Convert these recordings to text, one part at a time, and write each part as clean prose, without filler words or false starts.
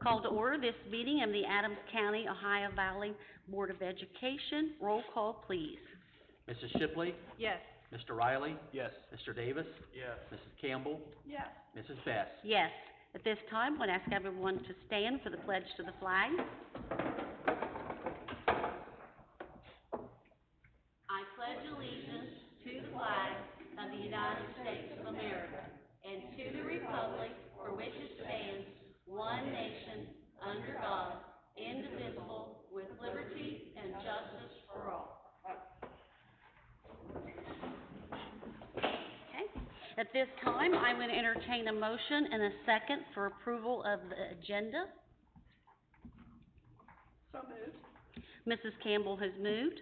Call to order this meeting of the Adams County, Ohio Valley Board of Education. Roll call, please. Mrs. Shipley? Yes. Mr. Riley? Yes. Mr. Davis? Yes. Mrs. Campbell? Yes. Mrs. Best? Yes. At this time, I would ask everyone to stand for the pledge to the flag. I pledge allegiance to the flag of the United States of America and to the republic for which it stands, one nation, under God, indivisible, with liberty and justice for all. Okay. At this time, I would entertain a motion and a second for approval of the agenda. So moved. Mrs. Campbell has moved.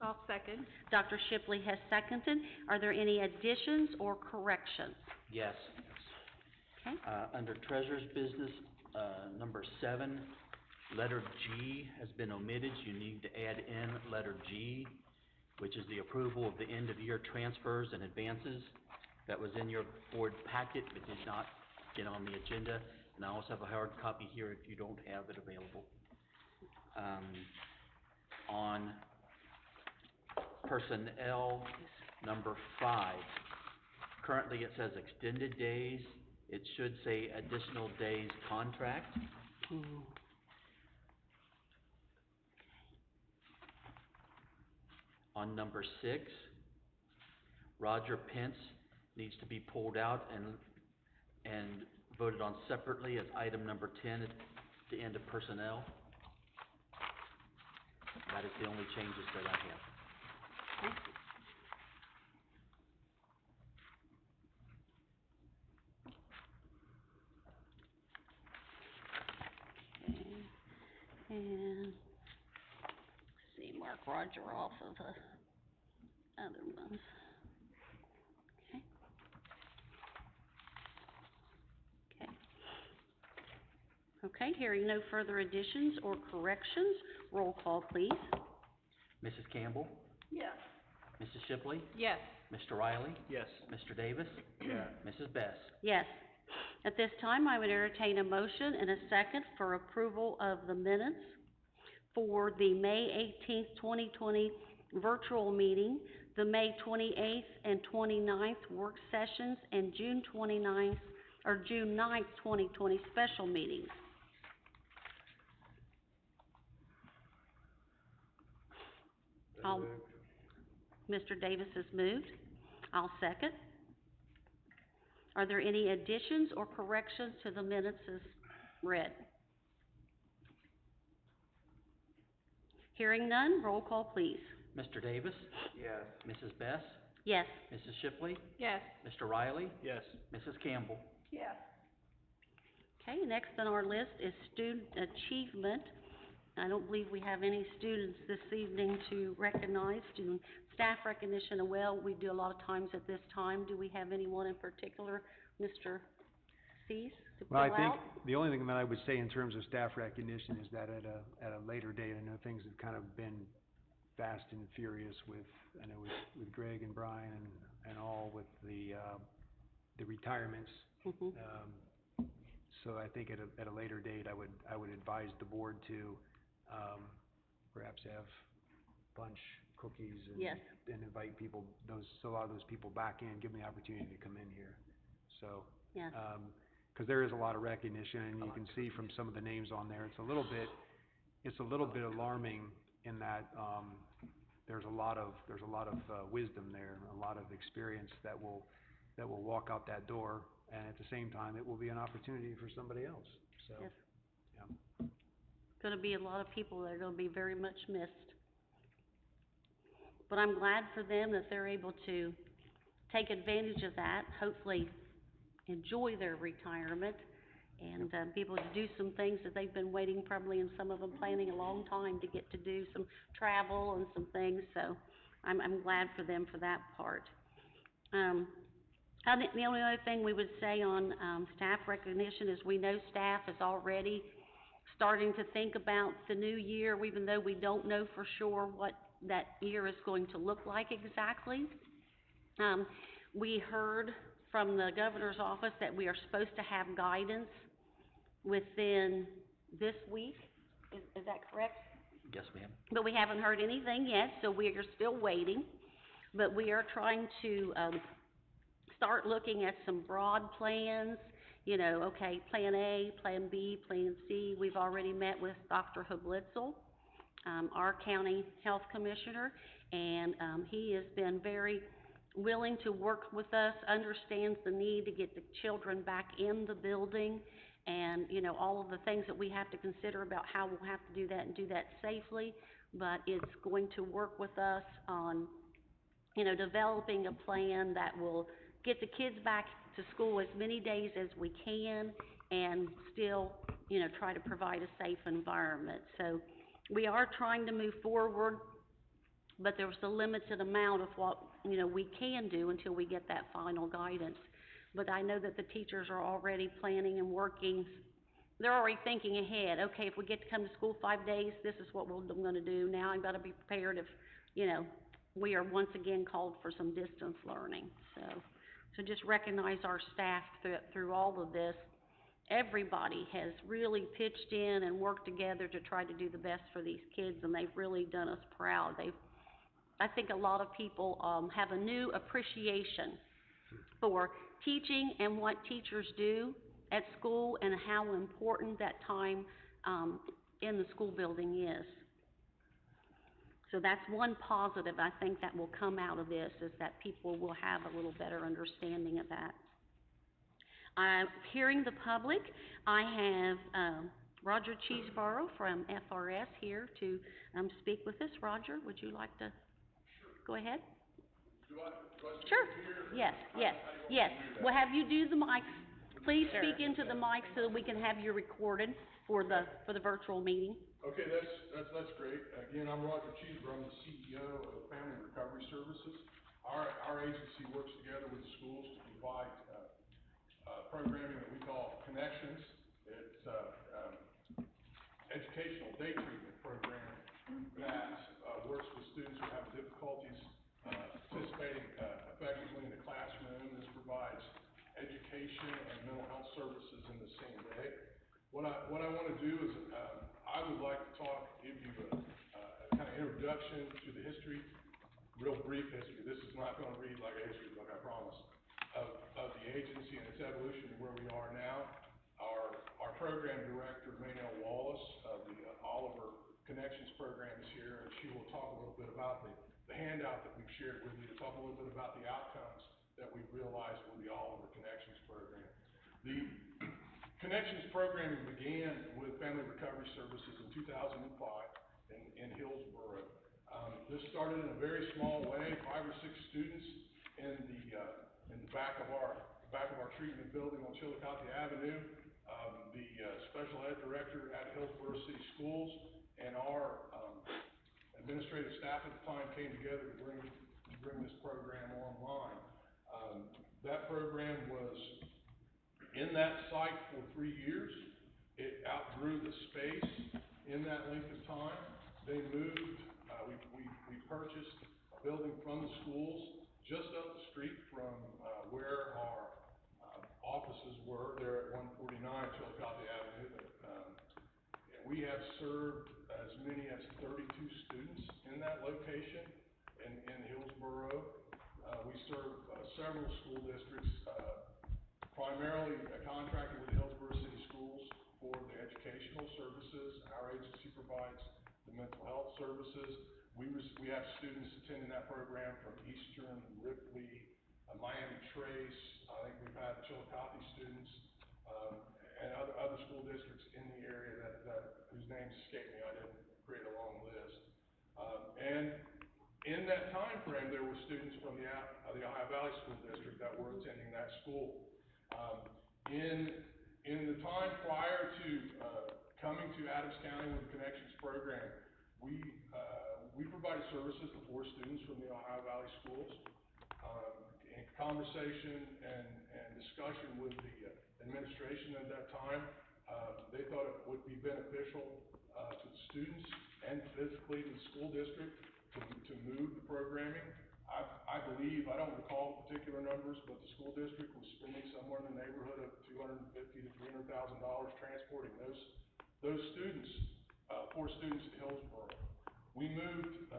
I'll second. Dr. Shipley has seconded. Are there any additions or corrections? Yes. Okay. Under Treasurer's Business, number 7, letter G has been omitted. You need to add in letter G, which is the approval of the end-of-year transfers and advances. That was in your board packet, but did not get on the agenda. And I also have a hard copy here if you don't have it available. On personnel, number 5, currently it says extended days. It should say additional days contract. On number 6, Roger Pence needs to be pulled out and voted on separately as item number 10 at the end of personnel. That is the only changes that I have. Okay. And let's see, mark Roger off of the other ones. Okay. Okay. Okay, hearing no further additions or corrections, roll call, please. Mrs. Campbell? Yes. Mrs. Shipley? Yes. Mr. Riley? Yes. Mr. Davis? Yeah. Mrs. Best? Yes. At this time, I would entertain a motion and a second for approval of the minutes for the May 18th, 2020 virtual meeting, the May 28th and 29th work sessions, and June 9th, 2020 special meetings. Mr. Davis has moved. I'll second. Are there any additions or corrections to the minutes as read? Hearing none, roll call, please. Mr. Davis? Yes. Mrs. Best? Yes. Mrs. Shipley? Yes. Mr. Riley? Yes. Mrs. Campbell? Yes. Okay, next on our list is student achievement. I don't believe we have any students this evening to recognize. Student staff recognition, well, we do a lot of times at this time. Do we have anyone in particular, Mr. Cease, to pull Well, out? I think the only thing that I would say in terms of staff recognition is that at a later date, I know things have kind of been fast and furious with Greg and Brian and all with the retirements. Mm-hmm. So I think at a later date, I would advise the board to perhaps have lunch, cookies, and, yes, and invite people, a lot of those people back in, give them the opportunity to come in here. So, yes. Because there is a lot of recognition, and you can see from some of the names on there, it's a little bit alarming in that there's a lot of wisdom there, a lot of experience that will walk out that door, and at the same time, it will be an opportunity for somebody else. So, yes. Yeah. Going to be a lot of people that are going to be very much missed. But I'm glad for them that they're able to take advantage of that, hopefully enjoy their retirement, and be able to do some things that they've been waiting, probably, and some of them planning a long time to get to do some travel and some things. So I'm glad for them for that part. I think the only other thing we would say on staff recognition is we know staff is already starting to think about the new year, even though we don't know for sure what that year is going to look like exactly. We heard from the governor's office that we are supposed to have guidance within this week. Is that correct? Yes, ma'am. But we haven't heard anything yet, so we are still waiting. But we are trying to, start looking at some broad plans, you know, okay, Plan A, Plan B, Plan C. We've already met with Dr. Hablitzel, our county health commissioner, and, he has been very willing to work with us, understands the need to get the children back in the building, and, you know, all of the things that we have to consider about how we'll have to do that and do that safely, but it's going to work with us on, you know, developing a plan that will get the kids back to school as many days as we can and still, you know, try to provide a safe environment. So we are trying to move forward, but there's a limited amount of what, you know, we can do until we get that final guidance. But I know that the teachers are already planning and working. They're already thinking ahead. Okay, if we get to come to school 5 days, this is what I'm gonna do. Now I've gotta be prepared if, you know, we are once again called for some distance learning. So just recognize our staff through all of this. Everybody has really pitched in and worked together to try to do the best for these kids, and they've really done us proud. I think a lot of people, have a new appreciation for teaching and what teachers do at school and how important that time, in the school building is. So that's one positive I think that will come out of this, is that people will have a little better understanding of that. Hearing the public, I have, Roger Cheeseborough from FRS here to, speak with us. Roger, would you like to go ahead? Sure. Yes, yes, yes. We'll have you do the mics. Please speak into the mic so that we can have you recorded for the virtual meeting. Okay, that's great. Again, I'm Roger Cheeseborough. I'm the CEO of Family Recovery Services. Our agency works together with schools to provide programming that we call Connections. It's educational day treatment program that works with students who have difficulties participating effectively in the classroom. This provides education and mental health services in the same day. What I want to do is, I would like to give you a kind of introduction to the history, real brief history. This is not going to read like a history book, I promise, of the agency and its evolution to where we are now. Our program director, Maynell Wallace, of the Oliver Connections program is here, and she will talk a little bit about the handout that we've shared with you, to talk a little bit about the outcomes that we've realized with the Oliver Connections program. The Connections programming began with Family Recovery Services in 2005 in Hillsborough. This started in a very small way, 5 or 6 students in the back of our treatment building on Chillicothe Avenue. The special ed director at Hillsborough City Schools and our administrative staff at the time came together to bring this program online. That program was in that site for 3 years. It outgrew the space in that length of time. They moved, we purchased a building from the schools just up the street from where our offices were there at 149 Chillicothe Avenue. And we have served as many as 32 students in that location in Hillsborough. We serve several school districts, primarily contracted with Hillsborough City Schools for the educational services. Our agency provides the mental health services. We have students attending that program from Eastern, Ripley, Miami Trace. I think we've had Chillicothe students, and other school districts in the area whose names escape me. I didn't create a long list. And in that time frame, there were students from the Ohio Valley School District that were attending that school. In the time prior to coming to Adams County with the Connections program, we provided services to 4 students from the Ohio Valley schools. In conversation and discussion with the administration at that time, they thought it would be beneficial to the students and physically to the school district to move the programming I believe, I don't recall the particular numbers, but the school district was spending somewhere in the neighborhood of $250,000 to $300,000 transporting those students, 4 students to Hillsborough. We moved,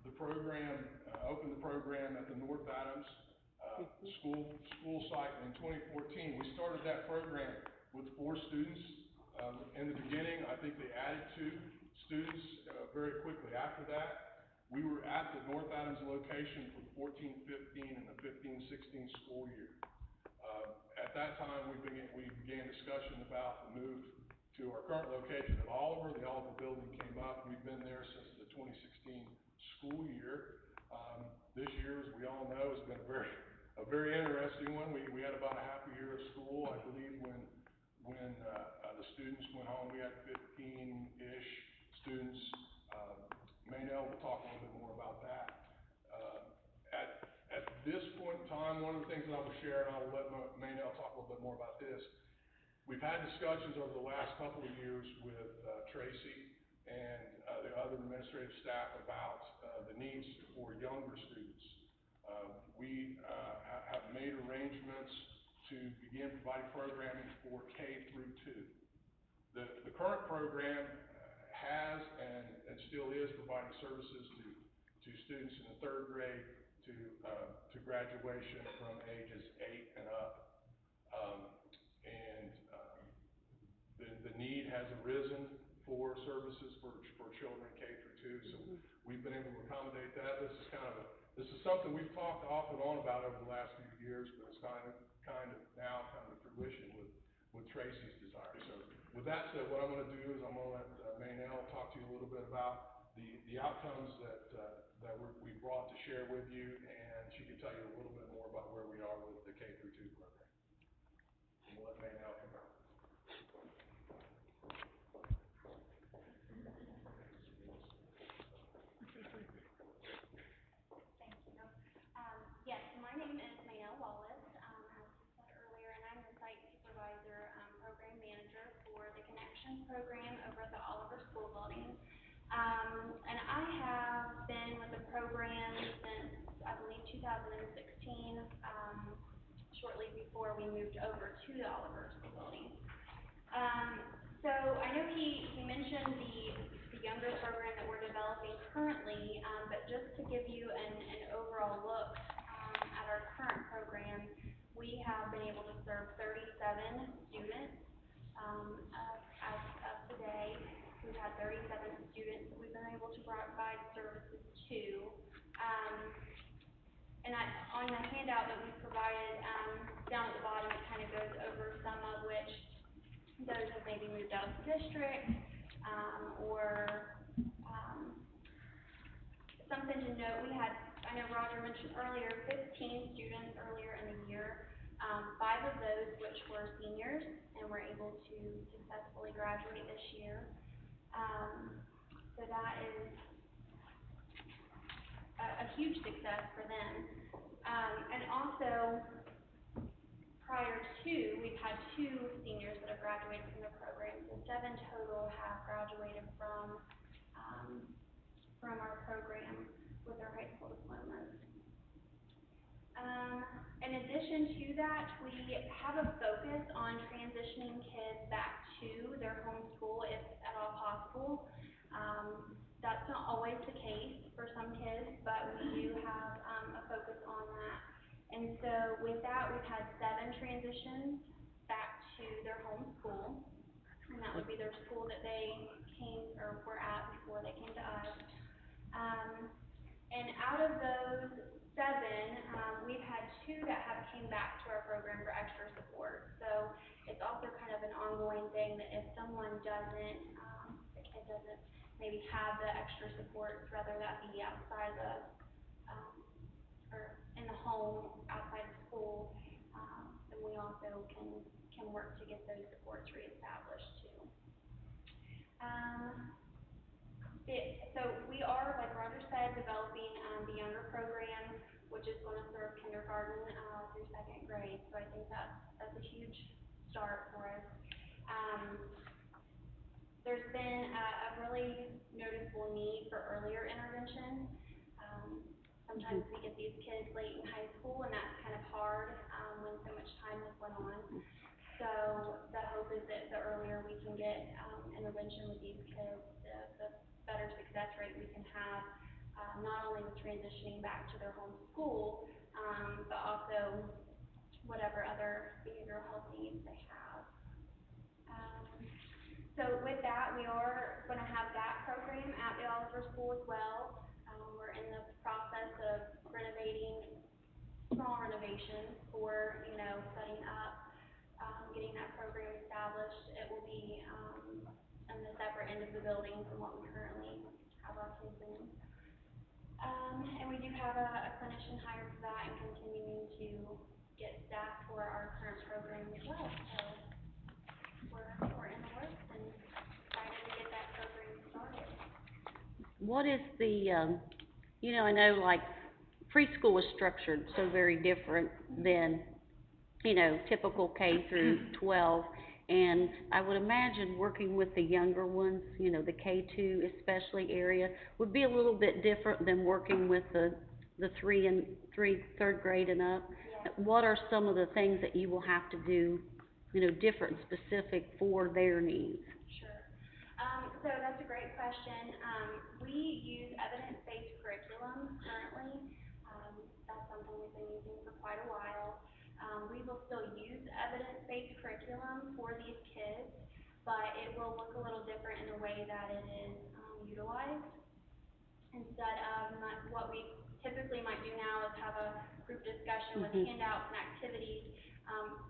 the program, opened the program at the North Adams, school site in 2014. We started that program with 4 students. In the beginning, I think they added 2 students, very quickly. After that, we were at the North Adams location for the 14-15 and the 15-16 school year. At that time, we began discussion about the move to our current location at Oliver. The Oliver building came up. We've been there since the 2016 school year. This year, as we all know, has been a very interesting one. We had about a half a year of school. I believe when the students went home, we had 15-ish students. Maynell will talk a little bit more about that. At this point in time, one of the things that I will share, and I will let Maynell talk a little bit more about this, we've had discussions over the last couple of years with Tracy and the other administrative staff about the needs for younger students. We have made arrangements to begin providing programming for K through 2. The current program has and still is providing services to students in the 3rd grade to graduation from ages 8 and up. The need has arisen for services for children K through 2, so we've been able to accommodate that. This is something we've talked off and on about over the last few years, but it's kind of now come to fruition with Tracy's desire. So with that said, what I'm going to do is I'm going to let Maynell talk to you a little bit about the outcomes that we brought to share with you, and she can tell you a little bit more about where we are with the K through 2 program. And we'll let Maynell come out. Yes, my name is Maynell Wallace, as you said earlier, and I'm the site supervisor, program manager for the Connections program over at the Oliver School Building. And I have been with the program since, I believe, 2016, shortly before we moved over to the Oliver School Building. So I know he mentioned the younger program that we're developing currently, but just to give you an overall look at our current program, we have been able to serve 37 students. As of today, we've had 37 students that we've been able to provide services to. And on the handout that we provided down at the bottom, it kind of goes over some of which those have maybe moved out of the district, or something to note, we had, I know Roger mentioned earlier, 15 students earlier in the year. 5 of those which were seniors and were able to successfully graduate this year. So that is a huge success for them. And also, prior to, we've had 2 seniors that have graduated from the program, so 7 total have graduated from our program with their high school diplomas. In addition to that, we have a focus on transitioning kids back to their home school if at all possible. That's not always the case for some kids, but we do have a focus on that. And so with that, we've had 7 transitions back to their home school, and that would be their school that they came or were at before they came to us. And out of those 7, we've had 2 that have came back to our program for extra support. So it's also kind of an ongoing thing that if someone doesn't, the kid doesn't maybe have the extra support, whether that be outside of, or in the home, outside of school, then we also can work to get those supports reestablished too. So we are, like Roger said, developing the younger program, which is going to serve kindergarten through 2nd grade. So I think that's a huge start for us. There's been a really noticeable need for earlier intervention. Sometimes we get these kids late in high school, and that's kind of hard, when so much time has went on. So the hope is that the earlier we can get, intervention with these kids, the better success rate we can have, not only with transitioning back to their home school, but also whatever other behavioral health needs they have. So with that, we are gonna have that program at the Oliver School as well. We're in the process of renovating, small renovations for, setting up, getting that program established. It will be, in the separate end of the building from what we currently have our kids in. And we do have a clinician hired for that and continuing to get staff for our current program as well. So we're in the works and excited to get that program started. What is the, I know like preschool is structured so very different than, typical K through 12. And I would imagine working with the younger ones, the K2 especially area, would be a little bit different than working with the third grade and up. Yes. What are some of the things that you will have to do, different, specific for their needs? Sure. So that's a great question. We use evidence-based curriculum currently. That's something we've been using for quite a while. We will still use evidence-based curriculum for these kids, but it will look a little different in the way that it is utilized. Instead of what we typically might do now is have a group discussion with handouts and activities.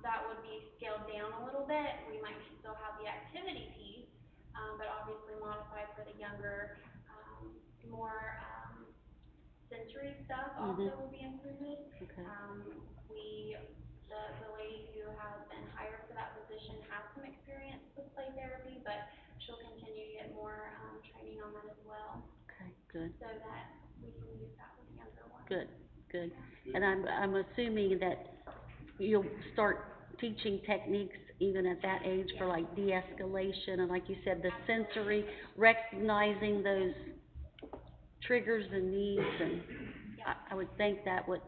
That would be scaled down a little bit. We might still have the activity piece, but obviously modified for the younger, more sensory stuff also will be included. Okay. The lady who has been hired for that position has some experience with play therapy, but she'll continue to get more training on that as well, Okay, good. so that we can use that with the younger ones. Good, good. And I'm assuming that you'll start teaching techniques even at that age for like de-escalation and like you said, the sensory, recognizing those triggers and needs and I would think that would,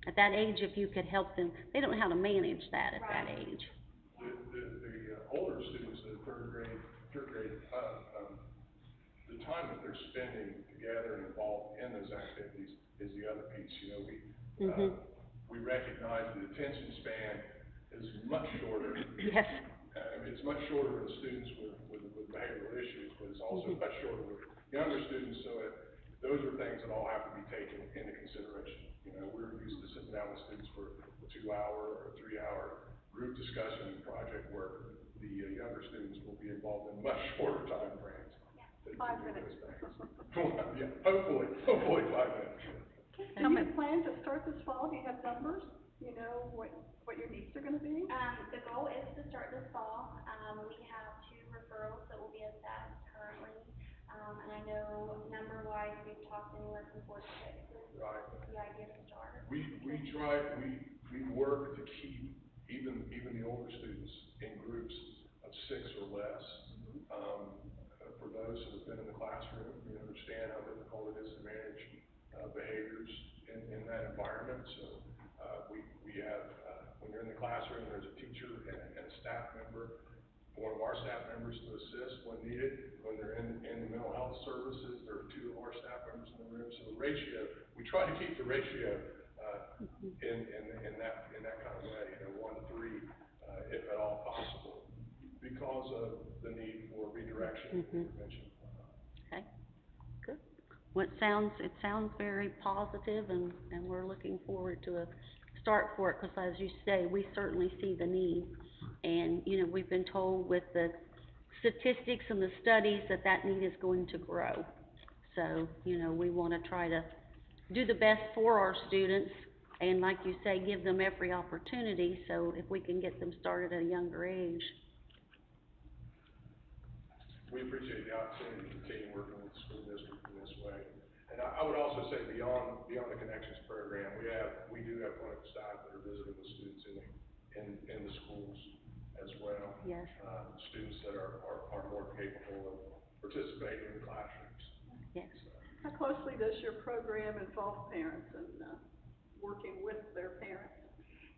at that age, if you could help them, they don't know how to manage that at that age. The older students, the third grade, the time that they're spending together and involved in those activities is the other piece. We recognize the attention span is much shorter. Yes. It's much shorter in students with behavioral issues, but it's also much shorter with younger students, so those are things that all have to be taken into consideration. We're used to sitting down with students for a 2-hour or a 3-hour group discussion and project work. The younger students will be involved in much shorter time frames. 5 minutes. Yeah, hopefully 5 minutes. Do you plan to start this fall? Do you have numbers? You know what your needs are gonna be? The goal is to start this fall. We have 2 referrals that will be assessed currently. And I know number-wise, we've talked anywhere from 4 to 6 is the idea to start. We work to keep even the older students in groups of 6 or less. For those who have been in the classroom, you understand how difficult it is to manage behaviors in that environment. So we have, when you're in the classroom, there's a teacher and a staff member, one of our staff members to assist when needed. When they're in the mental health services, there are 2 of our staff members in the room. So the ratio, we try to keep the ratio in that kind of way, 1 to 3, if at all possible, because of the need for redirection and intervention. Okay, good. Well, it sounds very positive and we're looking forward to a start for it, because as you say, we certainly see the need. And, we've been told with the statistics and the studies that need is going to grow. So, we want to try to do the best for our students and, like you say, give them every opportunity. So if we can get them started at a younger age. We appreciate the opportunity to continue working with the school district in this way. And I would also say beyond the Connections program, we do have clinical staff that are visiting with students in the schools as well. Yes. Students that are more capable of participating in the classrooms. Yes. How closely does your program involve parents and, working with their parents?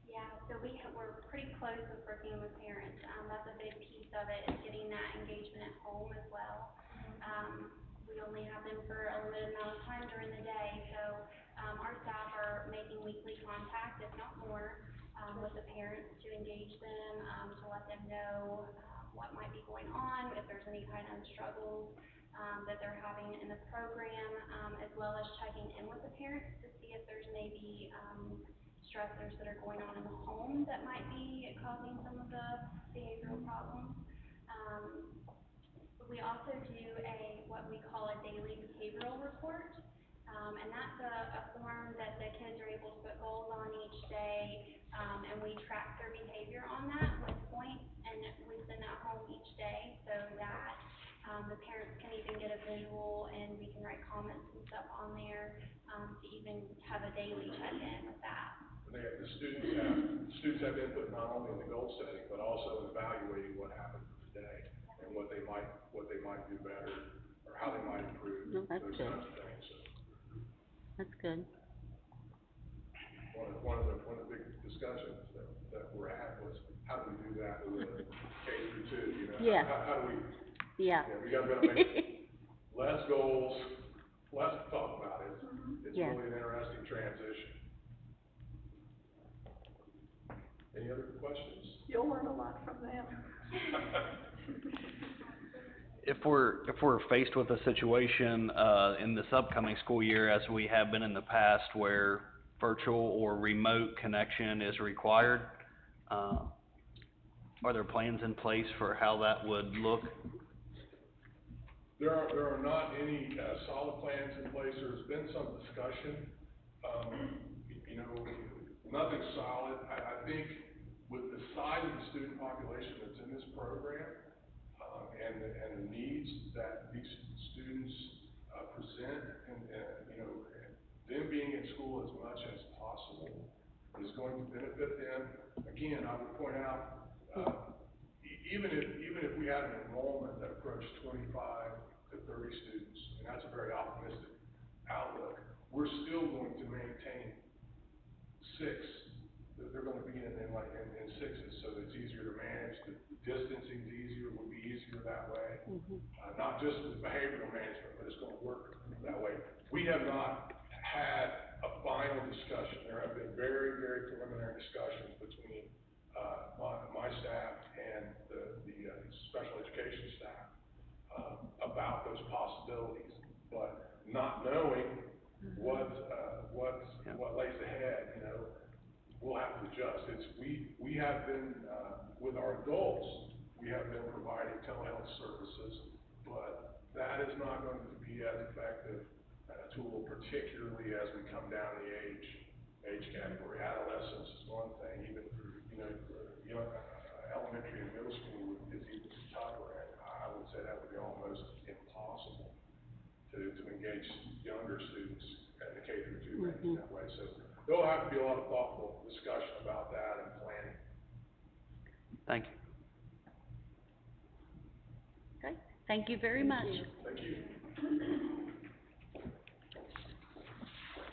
Yeah, so we're pretty close with working with parents. That's a big piece of it, is getting that engagement at home as well. We only have them for a limited amount of time during the day, so, our staff are making weekly contact, if not more, with the parents to engage them, to let them know, what might be going on, if there's any kind of struggles, that they're having in the program, as well as checking in with the parents to see if there's maybe, stressors that are going on in the home that might be causing some of the behavioral problems. We also do what we call a daily behavioral report, and that's a form that the kids are able to put goals on each day, and we track their behavior on that with points, and we send that home each day so that the parents can even get a visual, and we can write comments and stuff on there, to even have a daily check-in with that. The students have input not only in the goal setting, but also in evaluating what happened for the day and what they might do better, or how they might improve, No, that's those good. kinds of things. So, That's good. one of the big discussions that we're at was, how do we do that with a K through 2, you know? Yeah. How do we, Yeah. we gotta make less goals, less to talk about it. It's Yeah. really an interesting transition. Any other questions? You'll learn a lot from them. If we're faced with a situation, in this upcoming school year, as we have been in the past, where virtual or remote connection is required, are there plans in place for how that would look? There are not any solid plans in place. There's been some discussion. You know, nothing solid. I think with the size of the student population that's in this program, and the needs that these students present, and you know, them being in school as much as possible is going to benefit them. Again, I would point out, even if we had an enrollment that approached 25 to 30 students, and that's a very optimistic outlook, we're still going to maintain 6. They're going to be in 6s, so it's easier to manage. The distancing's easier, will be easier that way. Not just with behavioral management, but it's going to work that way. We have not had a final discussion. There have been very, very preliminary discussions between my staff and the special education staff about those possibilities, but not knowing what lays ahead, you know, we'll have to adjust. We have been with our adults, we have been providing telehealth services, but that is not going to be as effective a tool, particularly as we come down the age category. Adolescence is one thing, even elementary and middle school is even tougher, and I would say that would be almost impossible to engage younger students at the K through 2 range in that way. So there'll have to be a lot of thoughtful discussion about that and planning. Thank you. Okay, thank you very much. Thank you.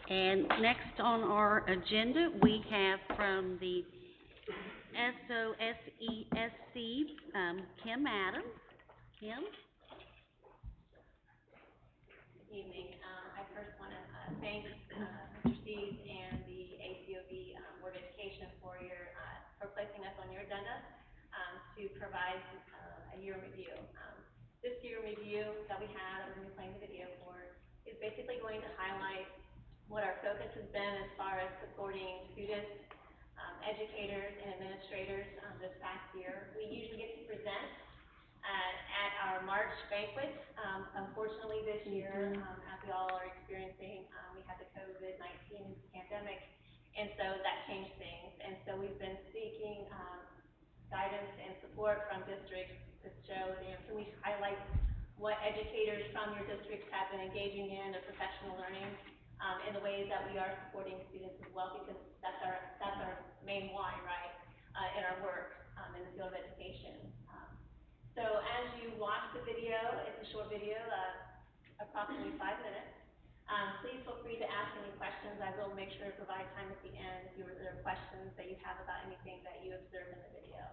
And next on our agenda, we have from the SOSESC, Kim Adams. Kim? Evening. I first want to thank Mr. Steves and the ACOB Board of Education for placing us on your agenda to provide a year in review. This year in review that we have, that we're going to be playing the video for, is basically going to highlight what our focus has been as far as supporting students, educators, and administrators this past year. We usually get to present at our March banquet. Unfortunately this year, as we all are experiencing, we had the COVID-19 pandemic, and so that changed things. And so we've been seeking guidance and support from districts to show them, can we highlight what educators from your districts have been engaging in their professional learning, in the ways that we are supporting students as well, because that's our main why, right, in our work in the field of education. So as you watch the video, it's a short video, approximately 5 minutes. Please feel free to ask any questions. I will make sure to provide time at the end if there are questions that you have about anything that you observed in the video.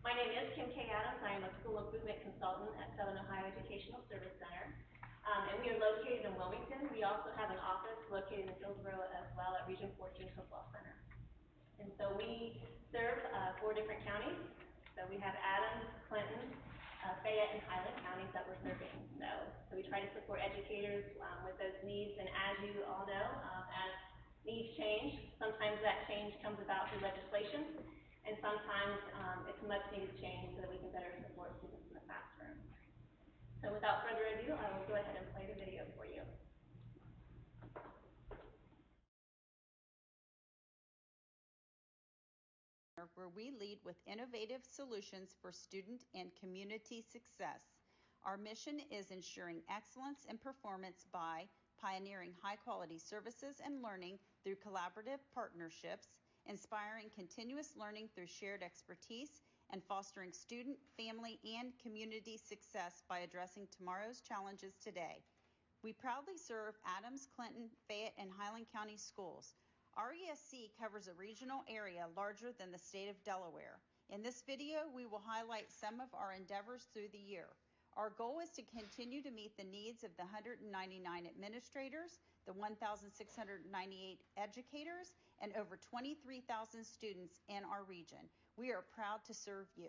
My name is Kim K. Adams. I am a school improvement consultant at Southern Ohio Educational Service Center. And we are located in Wilmington. We also have an office located in Hillsborough as well at Region 14 Football Center. And so we serve 4 different counties. So we have Adams, Clinton, Fayette, and Highland counties that we're serving. So we try to support educators with those needs. And as you all know, as needs change, sometimes that change comes about through legislation, and sometimes it's much needed change so that we can better support students in the classroom. So without further ado, I will go ahead and play the video for you. Where we lead with innovative solutions for student and community success. Our mission is ensuring excellence in performance by pioneering high-quality services and learning through collaborative partnerships, inspiring continuous learning through shared expertise, and fostering student, family, and community success by addressing tomorrow's challenges today. We proudly serve Adams, Clinton, Fayette, and Highland County schools. Our ESC covers a regional area larger than the state of Delaware. In this video, we will highlight some of our endeavors through the year. Our goal is to continue to meet the needs of the 199 administrators, the 1,698 educators, and over 23,000 students in our region. We are proud to serve you.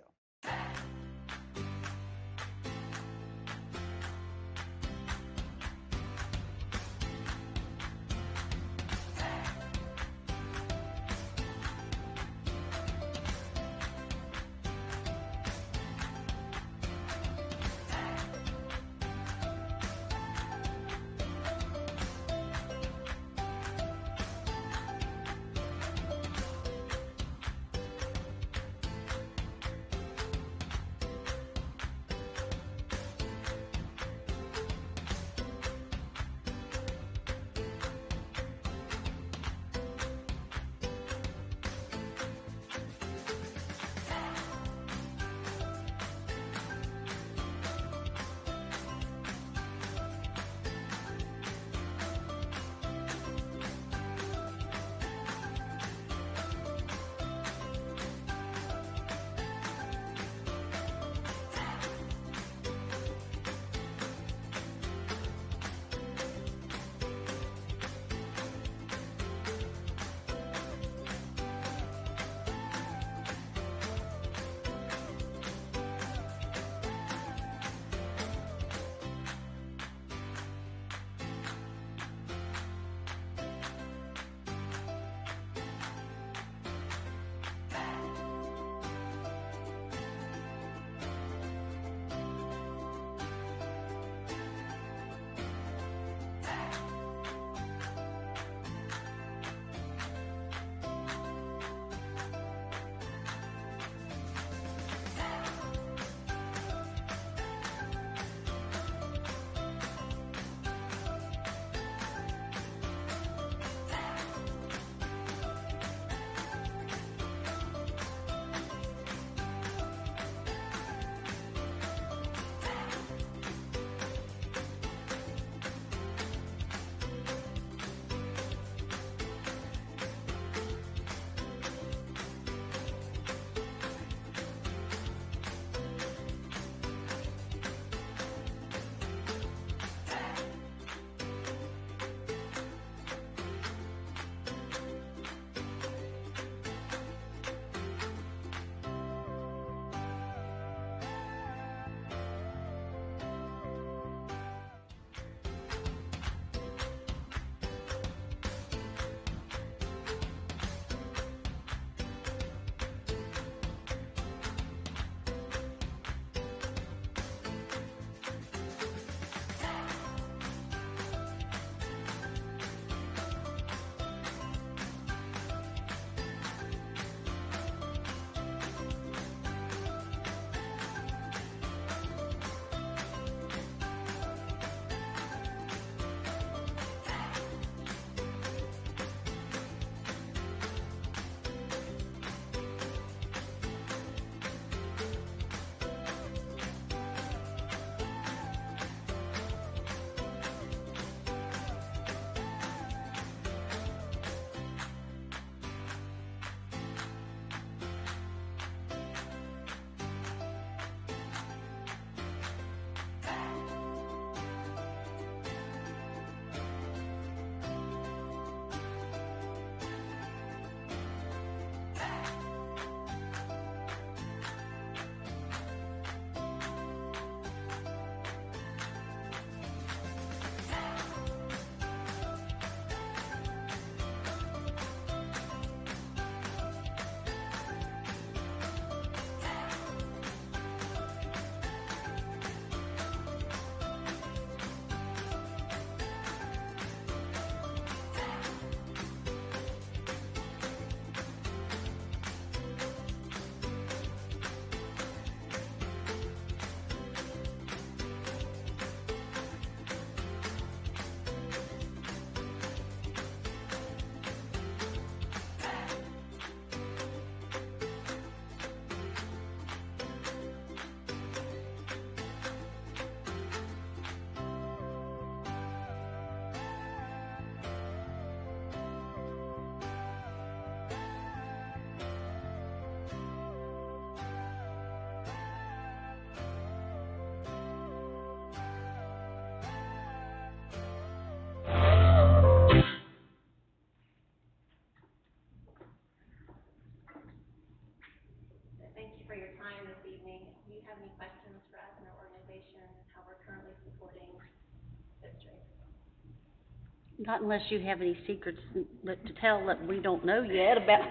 Not unless you have any secrets to tell that we don't know yet about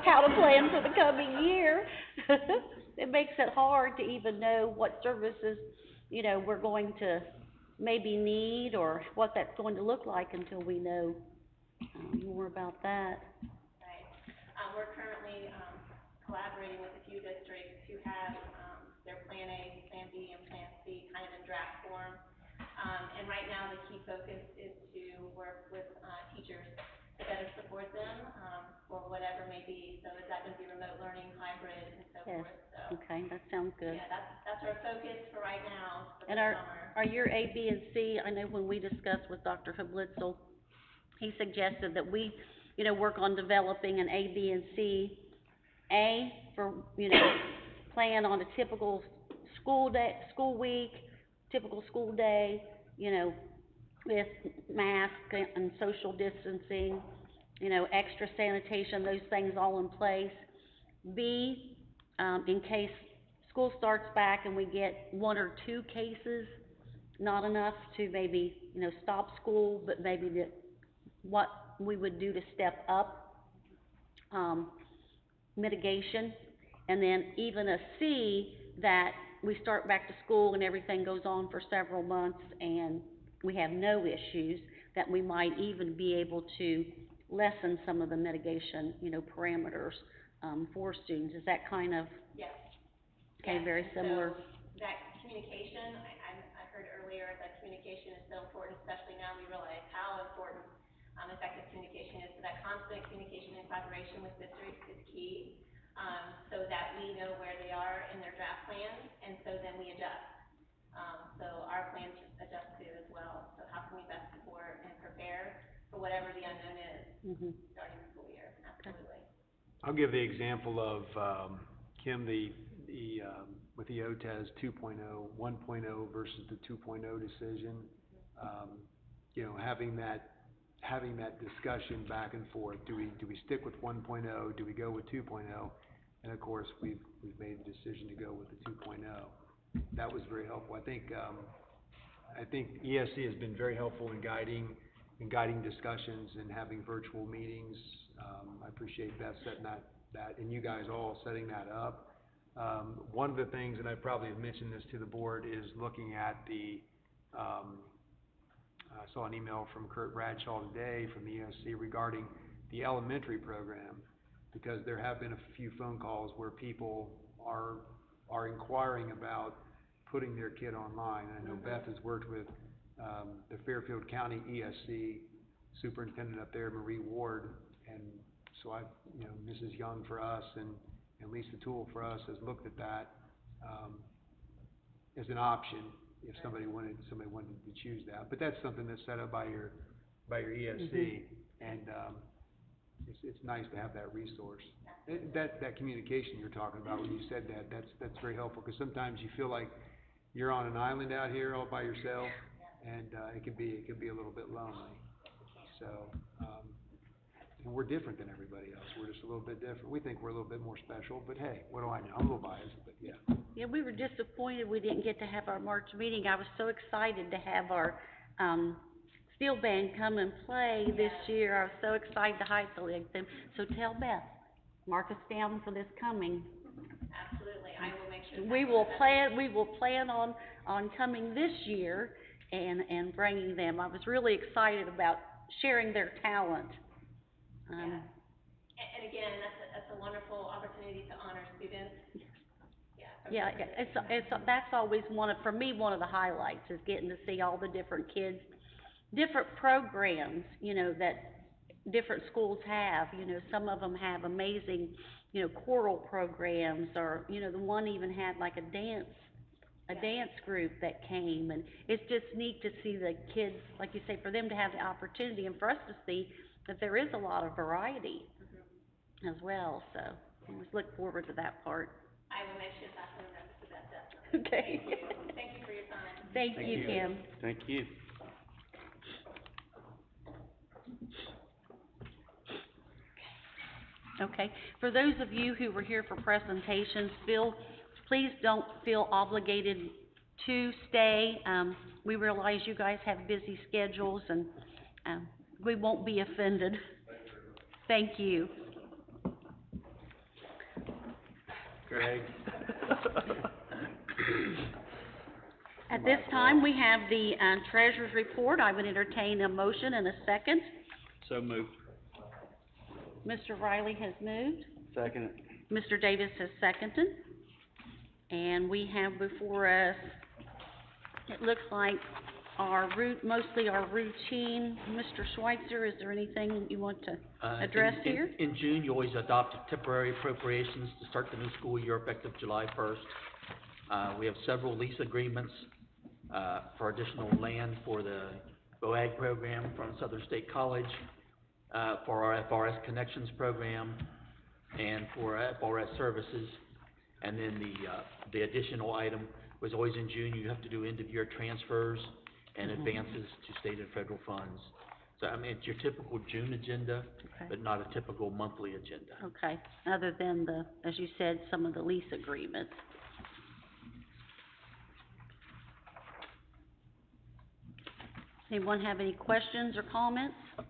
how to plan for the coming year. It makes it hard to even know what services, we're going to maybe need or what that's going to look like until we know more about that. Right. We're currently, collaborating with a few districts who have, their Plan A, Plan B, and Plan C kind of in draft form. And right now, the key focus is to work with, teachers to better support them, for whatever may be. So is that gonna be remote learning, hybrid, and so Yes. forth, so. Okay, that sounds good. Yeah, that's our focus for right now, for And the summer. are your A, B, and C, I know when we discussed with Dr. Hablitzel, he suggested that we, work on developing an A, B, and C. A, for, plan on a typical school week, typical school day, with mask and social distancing, extra sanitation, those things all in place. B, in case school starts back and we get 1 or 2 cases, not enough to maybe, stop school, but maybe what we would do to step up, mitigation. And then even a C, that we start back to school and everything goes on for several months and we have no issues, that we might even be able to lessen some of the mitigation, parameters, for students. Is that kind of? Yes. Okay, Yes, very and similar. so that communication, I heard earlier that communication is so important, especially now we realize how important, effective communication is. So that constant communication and collaboration with districts is key, so that we know where they are in their draft plans, and so then we adjust. So our plans adjust too as well. So how can we best support and prepare for whatever the unknown is, starting the school year? Absolutely. I'll give the example of, Kim, with the OTES 2.0, 1.0 versus the 2.0 decision. Having that discussion back and forth. Do we stick with 1.0? Do we go with 2.0? And of course, we've made the decision to go with the 2.0. That was very helpful. I think ESC has been very helpful in guiding discussions and having virtual meetings. I appreciate Beth setting that, and you guys all setting that up. One of the things, and I probably have mentioned this to the board, is looking at I saw an email from Kurt Bradshaw today from the ESC regarding the elementary program, because there have been a few phone calls where people are inquiring about putting their kid online. I know Beth has worked with the Fairfield County ESC superintendent up there, Marie Ward, and so Mrs. Young for us and Lisa Toole for us has looked at that as an option if somebody wanted to choose that. But that's something that's set up by your ESC, and it's nice to have that resource. That communication you're talking about when you said that's very helpful, because sometimes you feel like you're on an island out here all by yourself, and it can be a little bit lonely. So, and we're different than everybody else. We're just a little bit different. We think we're a little bit more special, but hey, what do I know? I'm a little biased, but yeah. Yeah, we were disappointed we didn't get to have our March meeting. I was so excited to have our, steel band come and play this year. I was so excited to highlight them. So tell Beth, mark us down for this coming. Absolutely. I will make sure. We will plan on coming this year and bringing them. I was really excited about sharing their talent. And again, that's a wonderful opportunity to honor students. Yeah, that's always for me, one of the highlights is getting to see all the different kids, different programs, that different schools have. Some of them have amazing, choral programs, or, the one even had like a dance group that came, and it's just neat to see the kids, like you say, for them to have the opportunity, and for us to see that there is a lot of variety as well, so we just look forward to that part. I will make sure that's one of them, so that's definitely. Okay. Thank you for your time. Thank you, Kim. Thank you. Okay, for those of you who were here for presentations, please don't feel obligated to stay. We realize you guys have busy schedules, and We won't be offended. Thank you. Greg? At this time, we have the, treasurer's report. I would entertain a motion and a second. So moved. Mr. Riley has moved. Second. Mr. Davis has seconded. And we have before us, it looks like mostly our routine. Mr. Schweitzer, is there anything you want to address here? In June, you always adopt temporary appropriations to start the new school year effective July 1st. We have several lease agreements for additional land for the BOAG program from Southern State College, for our FRS Connections program, and for FRS services. And then the additional item was always in June, you have to do end-of-year transfers and advances to state and federal funds. So, I mean, it's your typical June agenda, Okay. but not a typical monthly agenda. Okay, other than as you said, some of the lease agreements. Anyone have any questions or comments? I'd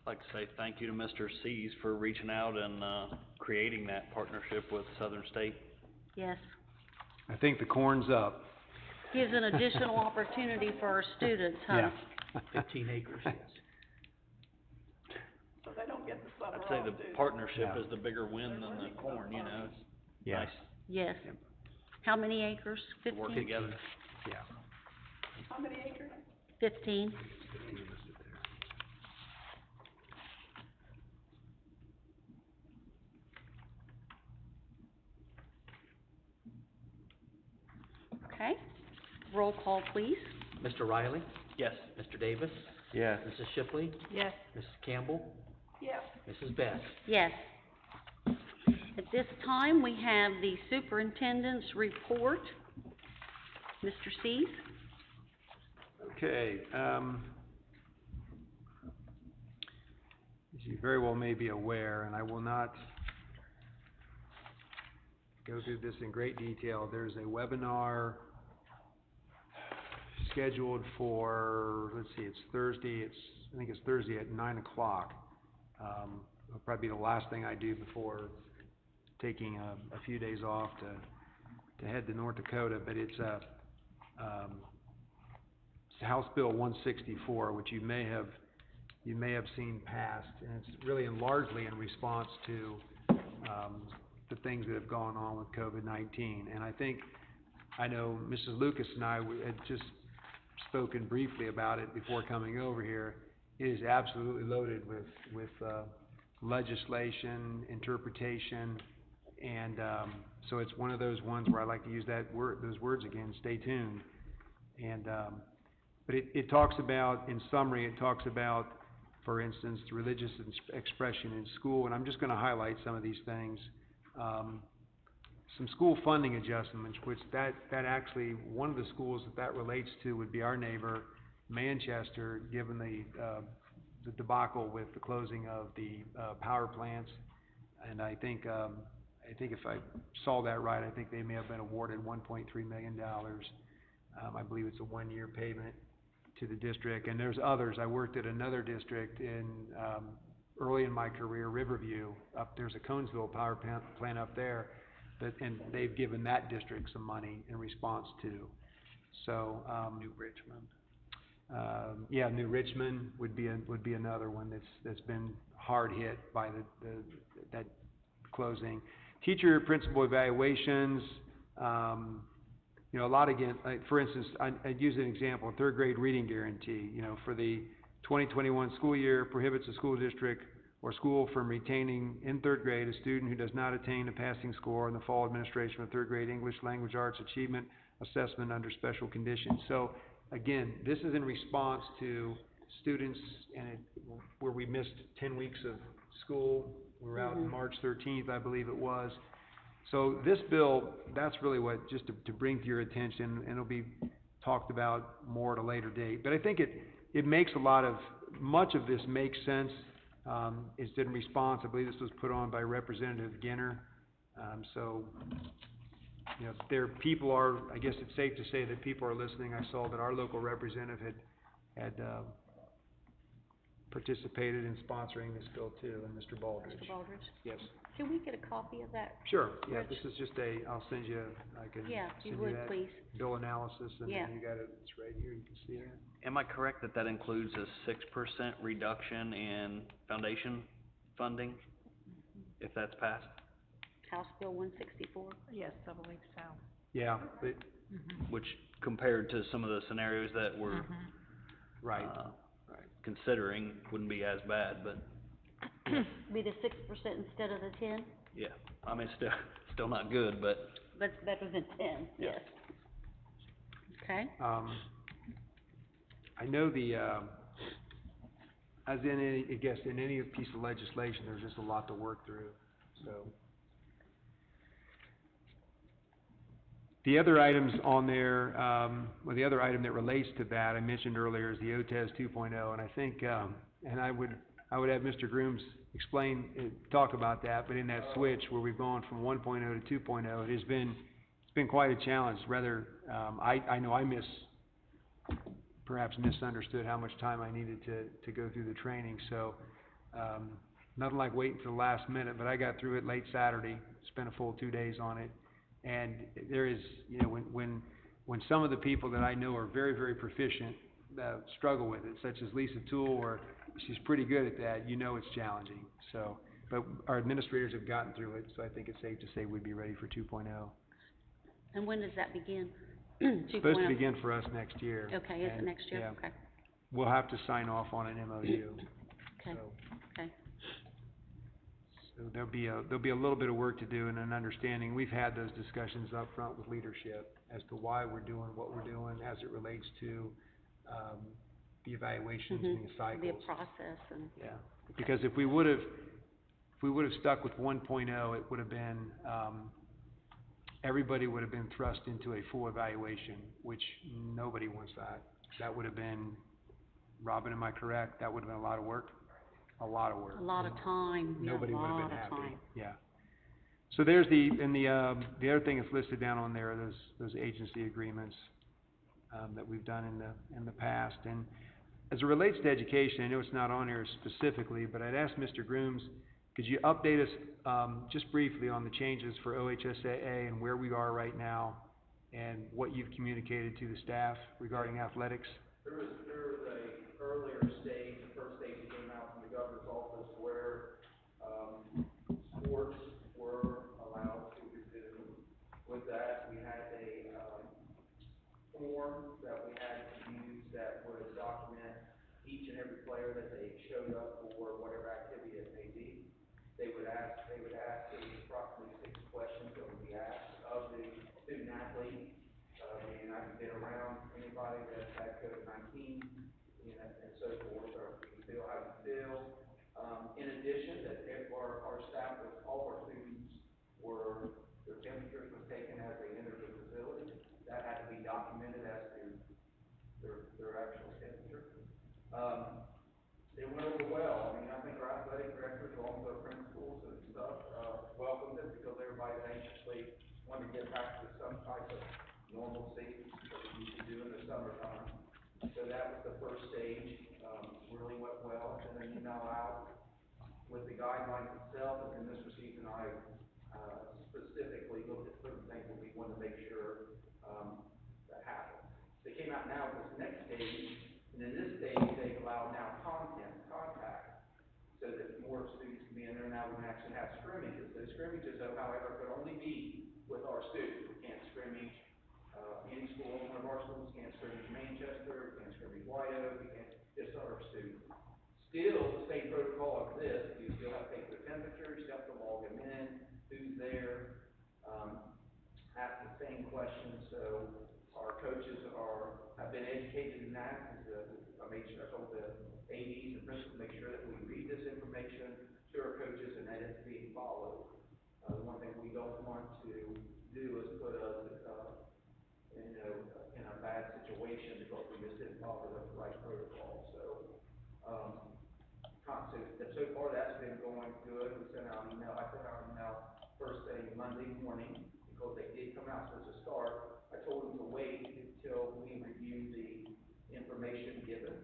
like to say thank you to Mr. Seas for reaching out and, creating that partnership with Southern State. Yes. I think the corn's up. Gives an additional opportunity for our students, huh? Yeah. 15 acres, yes. So they don't get the summer I'd say off, the do they? partnership Yeah. is the bigger win than the corn, you know, it's Yeah. nice Yes. Yep. How many acres? to work 15? together. Yeah. How many acres? 15. 15 listed there. Okay. Roll call, please. Mr. Riley? Yes. Mr. Davis? Yes. Mrs. Shipley? Yes. Mrs. Campbell? Yes. Mrs. Best? Yes. At this time, we have the superintendent's report. Mr. Sees? Okay, as you very well may be aware, and I will not go through this in great detail, there's a webinar scheduled for, let's see, it's Thursday, I think it's Thursday at 9 o'clock. It'll probably be the last thing I do before taking a few days off to head to North Dakota, but it's House Bill 164, which you may have seen passed, and it's really largely in response to the things that have gone on with COVID-19. And I know Mrs. Lucas and I had just spoken briefly about it before coming over here. It is absolutely loaded with legislation, interpretation, and so it's one of those ones where I like to use those words again, stay tuned. And but it talks about, in summary, it talks about, for instance, religious expression in school, and I'm just going to highlight some of these things. Some school funding adjustments, which that actually, one of the schools that relates to would be our neighbor, Manchester, given the debacle with the closing of the power plants. And I think if I saw that right, I think they may have been awarded $1.3 million. I believe it's a one-year payment to the district, and there's others. I worked at another district early in my career, Riverview. There's a Conesville power plant up there, and they've given that district some money in response to. So New Richmond. Yeah, New Richmond would be another one that's been hard hit by that closing. Teacher principal evaluations. You know, a lot again, for instance, I'd use an example, third grade reading guarantee, you know, for the 2021 school year prohibits a school district or school from retaining in third grade a student who does not attain a passing score in the fall administration of third grade English language arts achievement assessment under special conditions. So again, this is in response to students where we missed 10 weeks of school. We were out on March 13th, I believe it was. So this bill, that's really what, just to bring to your attention, and it'll be talked about more at a later date. But I think it makes much of this makes sense. It's in response, I believe this was put on by Representative Ginner. So, you know, I guess it's safe to say that people are listening. I saw that our local representative had participated in sponsoring this bill too, and Mr. Baldridge. Mr. Baldridge? Yes. Can we get a copy of that? Sure, yeah, Rich? this is just I'll send you, I can Yeah, if you send you would, that please. bill analysis, and Yeah. then you got it, it's right here, you can see that. Am I correct that that includes a 6% reduction in foundation funding, if that's passed? House Bill 164? Yes, I believe so. Yeah, but, Which compared to some of the scenarios that we're, right, considering, wouldn't be as bad, but, Be the 6% instead of the 10? yeah. I mean, still not good, but, That's better than 10, Yeah. yes. Okay, I know as in any, I guess, in any piece of legislation, there's just a lot to work through, so. The other items on there, well, the other item that relates to that, I mentioned earlier, is the OTES 2.0, and I think, and I would have Mr. Grooms explain, talk about that, but in that switch where we've gone from 1.0 to 2.0, it's been quite a challenge, rather, I know I perhaps misunderstood how much time I needed to go through the training, so, nothing like waiting for the last minute, but I got through it late Saturday, spent a full 2 days on it. And there is, you know, when some of the people that I know are very, very proficient, struggle with it, such as Lisa Toole, where she's pretty good at that, you know it's challenging. So, but our administrators have gotten through it, so I think it's safe to say we'd be ready for 2.0. and when does that begin? 2.0? Supposed to begin for us next year. Okay, is it And, next year? yeah, Okay, we'll have to sign off on an MOU. okay, So, okay. so there'll be a little bit of work to do and an understanding. We've had those discussions up front with leadership as to why we're doing what we're doing as it relates to, the evaluations and the cycles. Be a process and, Yeah, because if we would've stuck with 1.0, it would've been, everybody would've been thrust into a full evaluation, which nobody wants that. That would've been, Robin, am I correct? That would've been a lot of work? A lot of work. a lot of time, yeah, Nobody a would've lot been of happy. time. Yeah. So there's the other thing that's listed down on there, those agency agreements, that we've done in the past. And as it relates to education, I know it's not on here specifically, but I'd ask Mr. Grooms, could you update us, just briefly on the changes for OHSAA and where we are right now and what you've communicated to the staff regarding athletics? There was a earlier stage, the first stage that came out from the governor's office where, sports were allowed to resume. With that, we had a, form that we had to use that would document each and every player that they showed up for whatever activity it may be. They would ask, it was approximately 6 questions that would be asked of the student athlete. And I've been around anybody that's had COVID-19, and so forth, or if you feel how you feel. In addition, that if our staff, all of our students their temperatures was taken as they entered the facility, that had to be documented as to their actual temperature. It went over well. I mean, I think our athletic directors, along with our principals and stuff, welcomed it because everybody anxiously wanted to get back to some type of normalcy that we used to do in the summertime. So that was the first stage, really went well. And then email out with the guidelines itself, and then Mr. Steve and I, specifically looked at certain things that we wanted to make sure, that happened. They came out now with this next stage, and in this stage, they allow now contact, so that more students can be in there. Now we can actually have scrimmages. Those scrimmages, though, however, could only be with our students. We can't scrimmage, any school, one of our schools can't scrimmage Manchester, can't scrimmage White Oak, we can't, just our students. Still, the same protocol of this, you still have to take their temperature, you still have to log them in, who's there, ask the same questions. So our coaches have been educated in that. I told the ADs and principals to make sure that we read this information to our coaches and that it's being followed. The one thing we don't want to do is put us, in a bad situation because we just didn't follow the right protocol. So far that's been going good. I sent out an email first thing Monday morning because they did come out supposed to start. I told them to wait until we review the information given.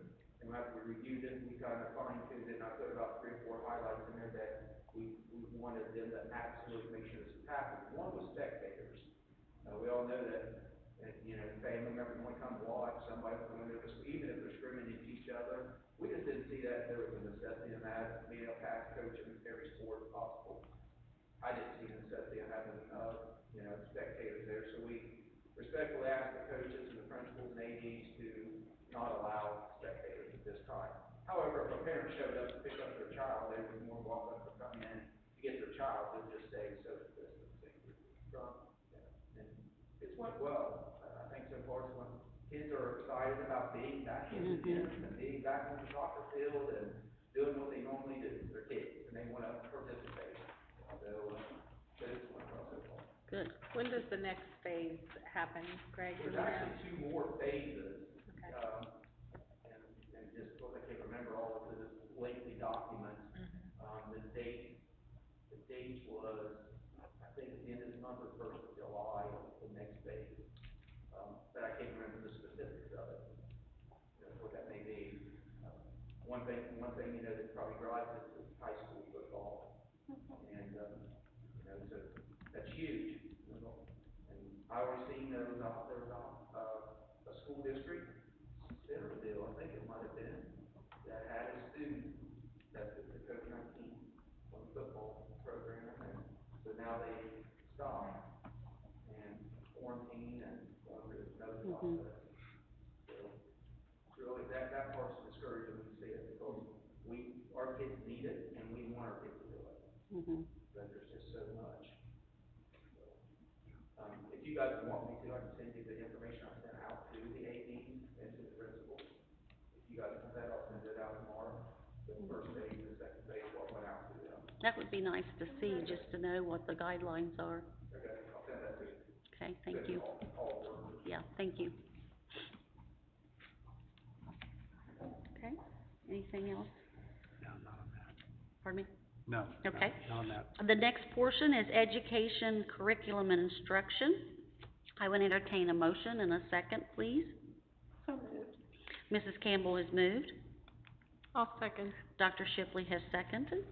And after we reviewed it, we kind of fine tuned it, and I put about 3 or 4 highlights in there that we wanted them to absolutely make sure this was happening. One was spectators. We all know that, you know, family members want to come watch somebody, even if they're screaming at each other. We just didn't see that there was a necessity in that, being a past coach in every sport possible. I didn't see the necessity of having, you know, spectators there, so we respectfully asked the coaches and the principals and ADs to not allow spectators at this time. However, if a parent showed up to pick up their child, they were more welcome to come in to get their child than just stay social distancing from, and it's went well. I think so far it's went, kids are excited about being back in the gym and being back on the soccer field and doing what they normally do. They're kids and they want to participate. So, it's went well so far. Good. When does the next phase happen, Greg? There's actually 2 more phases. Okay. And just because I can't remember all of the lengthy documents, the date was, I think, at the end of this month or 1st of July, the next phase. But I can't remember the specifics of it, you know, what that may be. One thing, you know, that probably drives it is high school football. And, you know, so that's huge. You know, and I already seen there was a school district, Centerville, I think it might have been, that had a student that took the COVID-19 on the football program, and so now they stopped and quarantine and going through another process. So really, that part's discouraging when you see it, because our kids need it and we want our kids to do it. But there's just so much. So, if you guys want me to, I can send you the information I sent out to the ADs and to the principals. If you guys want that, I'll send it out tomorrow. The first phase, the second phase, what went out to them. That would be nice to see, just to know what the guidelines are. Okay, I'll send that to you. Okay, thank you. All work. Yeah, thank you. Okay, anything else? No, not on that. Pardon me? No. Okay. Not on that. The next portion is education, curriculum, and instruction. I would entertain a motion and a second, please. So moved. Mrs. Campbell has moved. I'll second. Dr. Shipley has seconded.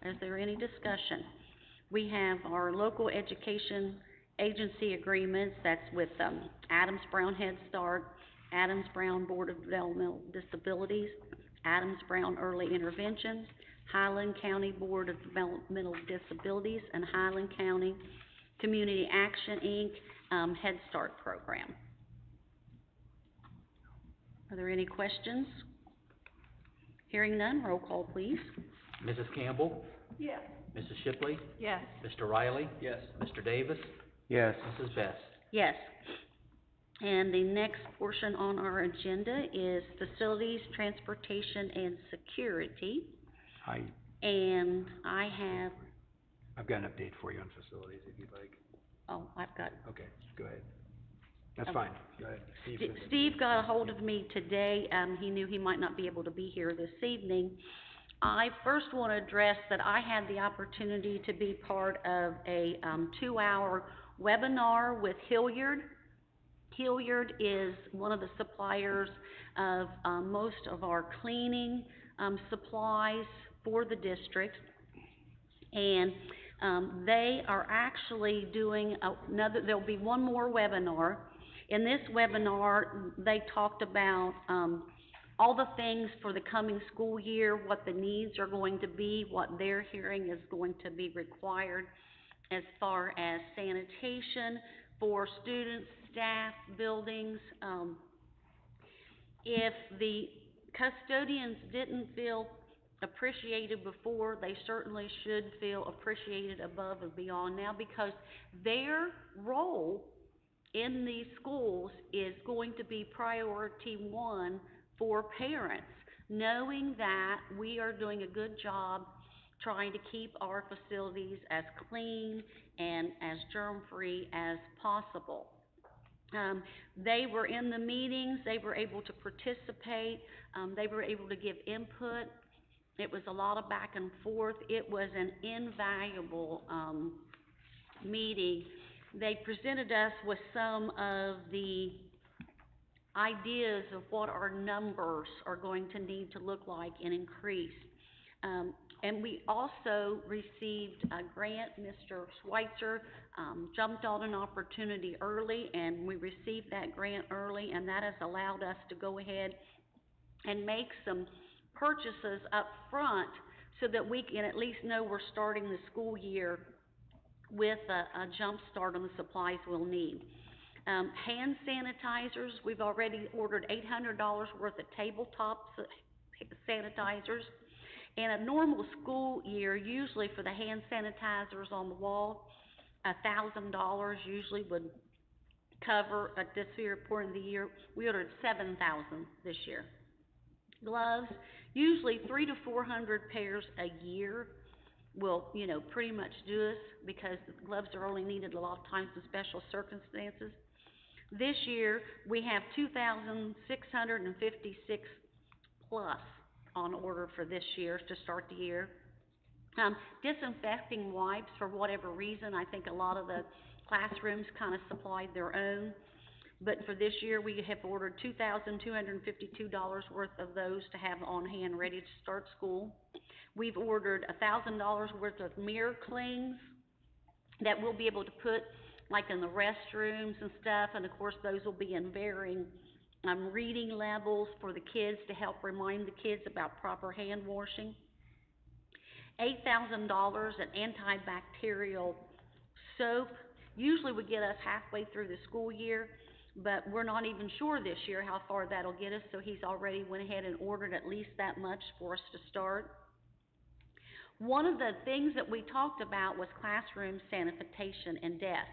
Is there any discussion? We have our local education agency agreements, that's with, Adams Brown Head Start, Adams Brown Board of Developmental Disabilities, Adams Brown Early Interventions, Highland County Board of Developmental Disabilities, and Highland County Community Action, Inc., Head Start Program. Are there any questions? Hearing none, roll call, please. Mrs. Campbell, Yes. Mrs. Shipley, Yes. Mr. Riley, Yes. Mr. Davis, Yes. Mrs. Best. Yes. And the next portion on our agenda is facilities, transportation, and security. And I've got an update for you on facilities, if you'd like. I've got, Okay, go ahead. That's Okay. fine, go ahead. Steve got a hold of me today, he knew he might not be able to be here this evening. I first want to address that I had the opportunity to be part of a, 2-hour webinar with Hilliard. Hilliard is one of the suppliers of, most of our cleaning, supplies for the district. And, they are actually doing there'll be one more webinar. In this webinar, they talked about, all the things for the coming school year, what the needs are going to be, what they're hearing is going to be required as far as sanitation for students, staff, buildings. If the custodians didn't feel appreciated before, they certainly should feel appreciated above and beyond now, because their role in these schools is going to be priority 1 for parents, knowing that we are doing a good job trying to keep our facilities as clean and as germ-free as possible. They were in the meetings, they were able to participate, they were able to give input. It was a lot of back and forth. It was an invaluable meeting. They presented us with some of the ideas of what our numbers are going to need to look like and increase. And we also received a grant. Mr. Schweitzer, jumped on an opportunity early, and we received that grant early, and that has allowed us to go ahead and make some purchases up front so that we can at least know we're starting the school year with a jump start on the supplies we'll need. Hand sanitizers, we've already ordered $800 worth of tabletop sanitizers. In a normal school year, usually for the hand sanitizers on the wall, $1,000 usually would cover at this year, point of the year. We ordered 7,000 this year. Gloves, usually 300 to 400 pairs a year will, pretty much do us, because gloves are only needed a lot of times in special circumstances. This year, we have 2,656 plus on order for this year to start the year. Disinfecting wipes, for whatever reason, I think a lot of the classrooms kind of supplied their own. But for this year, we have ordered $2,252 worth of those to have on hand ready to start school. We've ordered $1,000 worth of mirror clings that we'll be able to put like in the restrooms and stuff, and of course those will be in varying reading levels for the kids to help remind the kids about proper hand washing. $8,000 in antibacterial soap usually would get us halfway through the school year, but we're not even sure this year how far that'll get us, so he's already went ahead and ordered at least that much for us to start. One of the things that we talked about was classroom sanitation and desks.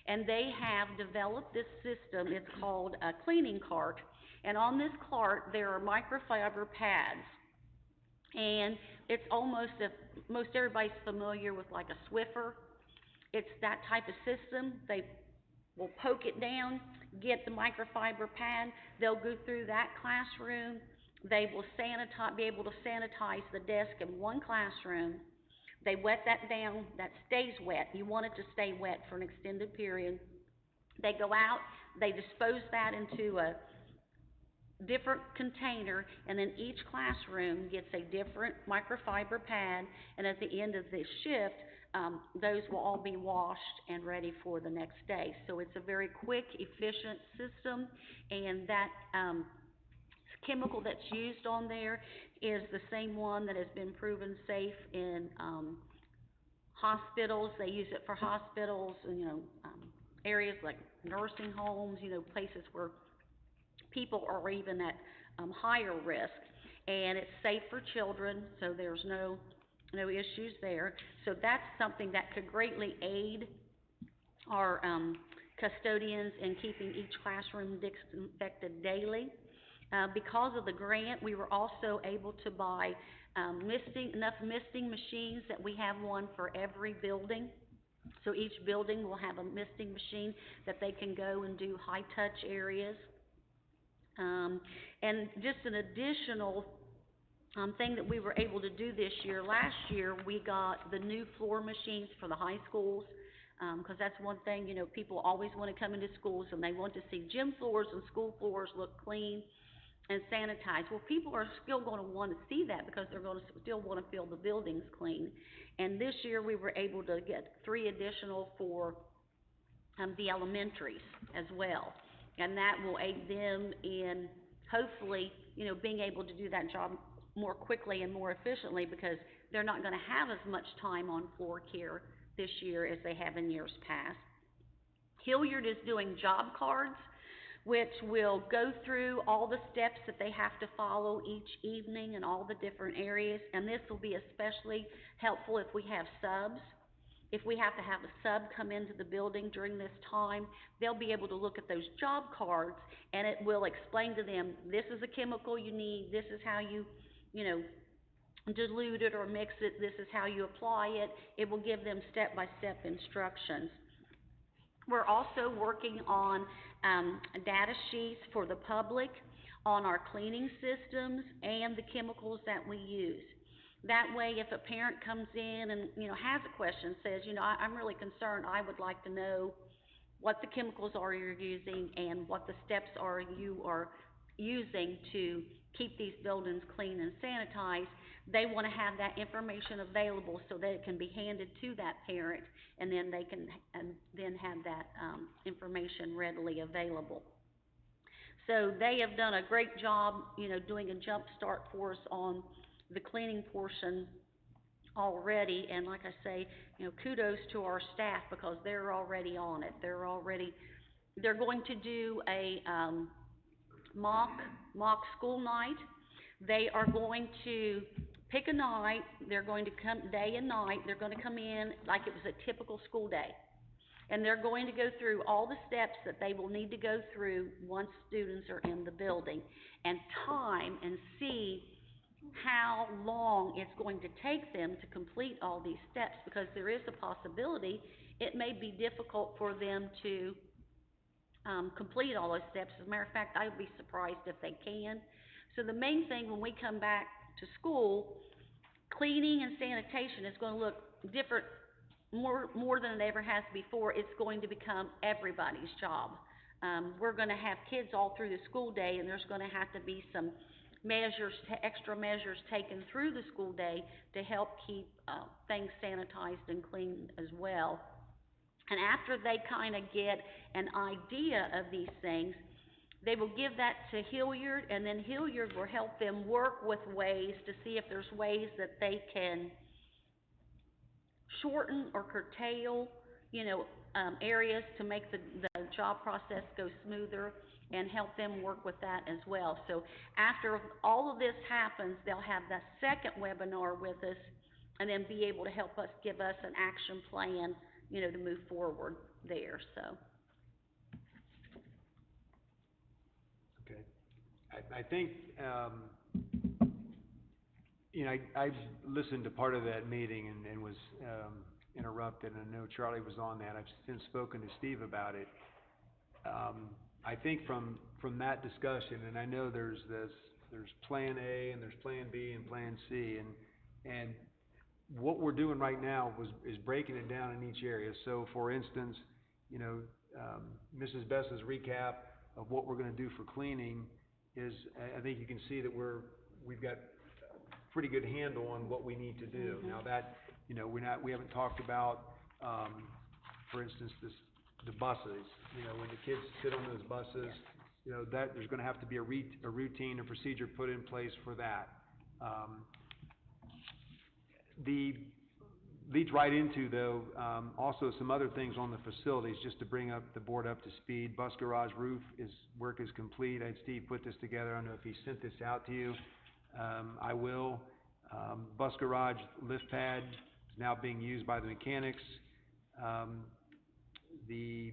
And they have developed this system. It's called a cleaning cart. And on this cart, there are microfiber pads. And it's most everybody's familiar with like a Swiffer. It's that type of system. They will poke it down, get the microfiber pad. They'll go through that classroom. They will be able to sanitize the desk in one classroom. They wet that down, that stays wet. You want it to stay wet for an extended period. They go out, they dispose that into a different container, and then each classroom gets a different microfiber pad, and at the end of the shift, those will all be washed and ready for the next day. So it's a very quick, efficient system, and that chemical that's used on there is the same one that has been proven safe in hospitals. They use it for hospitals, areas like nursing homes, places where people are even at higher risk. And it's safe for children, so there's no issues there. So that's something that could greatly aid our custodians in keeping each classroom disinfected daily. Because of the grant, we were also able to buy enough misting machines that we have one for every building. So each building will have a misting machine that they can go and do high-touch areas. And just an additional thing that we were able to do this year, last year we got the new floor machines for the high schools, because that's one thing, people always want to come into schools and they want to see gym floors and school floors look clean and sanitized. Well, people are still going to want to see that because they're going to still want to feel the buildings clean. And this year we were able to get 3 additional for the elementaries as well. And that will aid them in hopefully, being able to do that job more quickly and more efficiently, because they're not going to have as much time on floor care this year as they have in years past. Hilliard is doing job cards, which will go through all the steps that they have to follow each evening in all the different areas, and this will be especially helpful if we have subs. If we have to have a sub come into the building during this time, they'll be able to look at those job cards, and it will explain to them, this is a chemical you need, this is how you, dilute it or mix it, this is how you apply it. It will give them step-by-step instructions. We're also working on data sheets for the public on our cleaning systems and the chemicals that we use. That way, if a parent comes in and, has a question, says, I'm really concerned, I would like to know what the chemicals are you're using and what the steps are you are using to keep these buildings clean and sanitized. They wanna have that information available so that it can be handed to that parent, and then they can, and then have that, information readily available. So they have done a great job, doing a jump start for us on the cleaning portion already, and like I say, kudos to our staff because they're already on it. They're going to do a, mock school night. They are going to pick a night, they're going to come day and night, they're gonna come in like it was a typical school day. And they're going to go through all the steps that they will need to go through once students are in the building, and time and see how long it's going to take them to complete all these steps, because there is a possibility it may be difficult for them to complete all those steps. As a matter of fact, I would be surprised if they can. So the main thing when we come back to school, cleaning and sanitation is gonna look different, more than it ever has before. It's going to become everybody's job. We're gonna have kids all through the school day, and there's gonna have to be some extra measures taken through the school day to help keep, things sanitized and clean as well. And after they kind of get an idea of these things, they will give that to Hilliard, and then Hilliard will help them work with ways to see if there's ways that they can shorten or curtail, areas to make the job process go smoother, and help them work with that as well. So after all of this happens, they'll have the second webinar with us, and then be able to help us, give us an action plan, to move forward there, so. Okay. I think, I listened to part of that meeting and was, interrupted, and I know Charlie was on that. I've since spoken to Steve about it. I think from that discussion, and I know there's plan A, and there's plan B, and plan C, and what we're doing right now is breaking it down in each area. So for instance, Mrs. Bess's recap of what we're gonna do for cleaning is, I think you can see that we've got a pretty good handle on what we need to do. Now that, we haven't talked about, for instance, the buses, when the kids sit on those buses, that there's gonna have to be a routine, a procedure put in place for that. Leads right into, though, also some other things on the facilities, just to bring the board up to speed. Bus garage roof work is complete. I had Steve put this together. I don't know if he sent this out to you. I will. Bus garage lift pad is now being used by the mechanics. The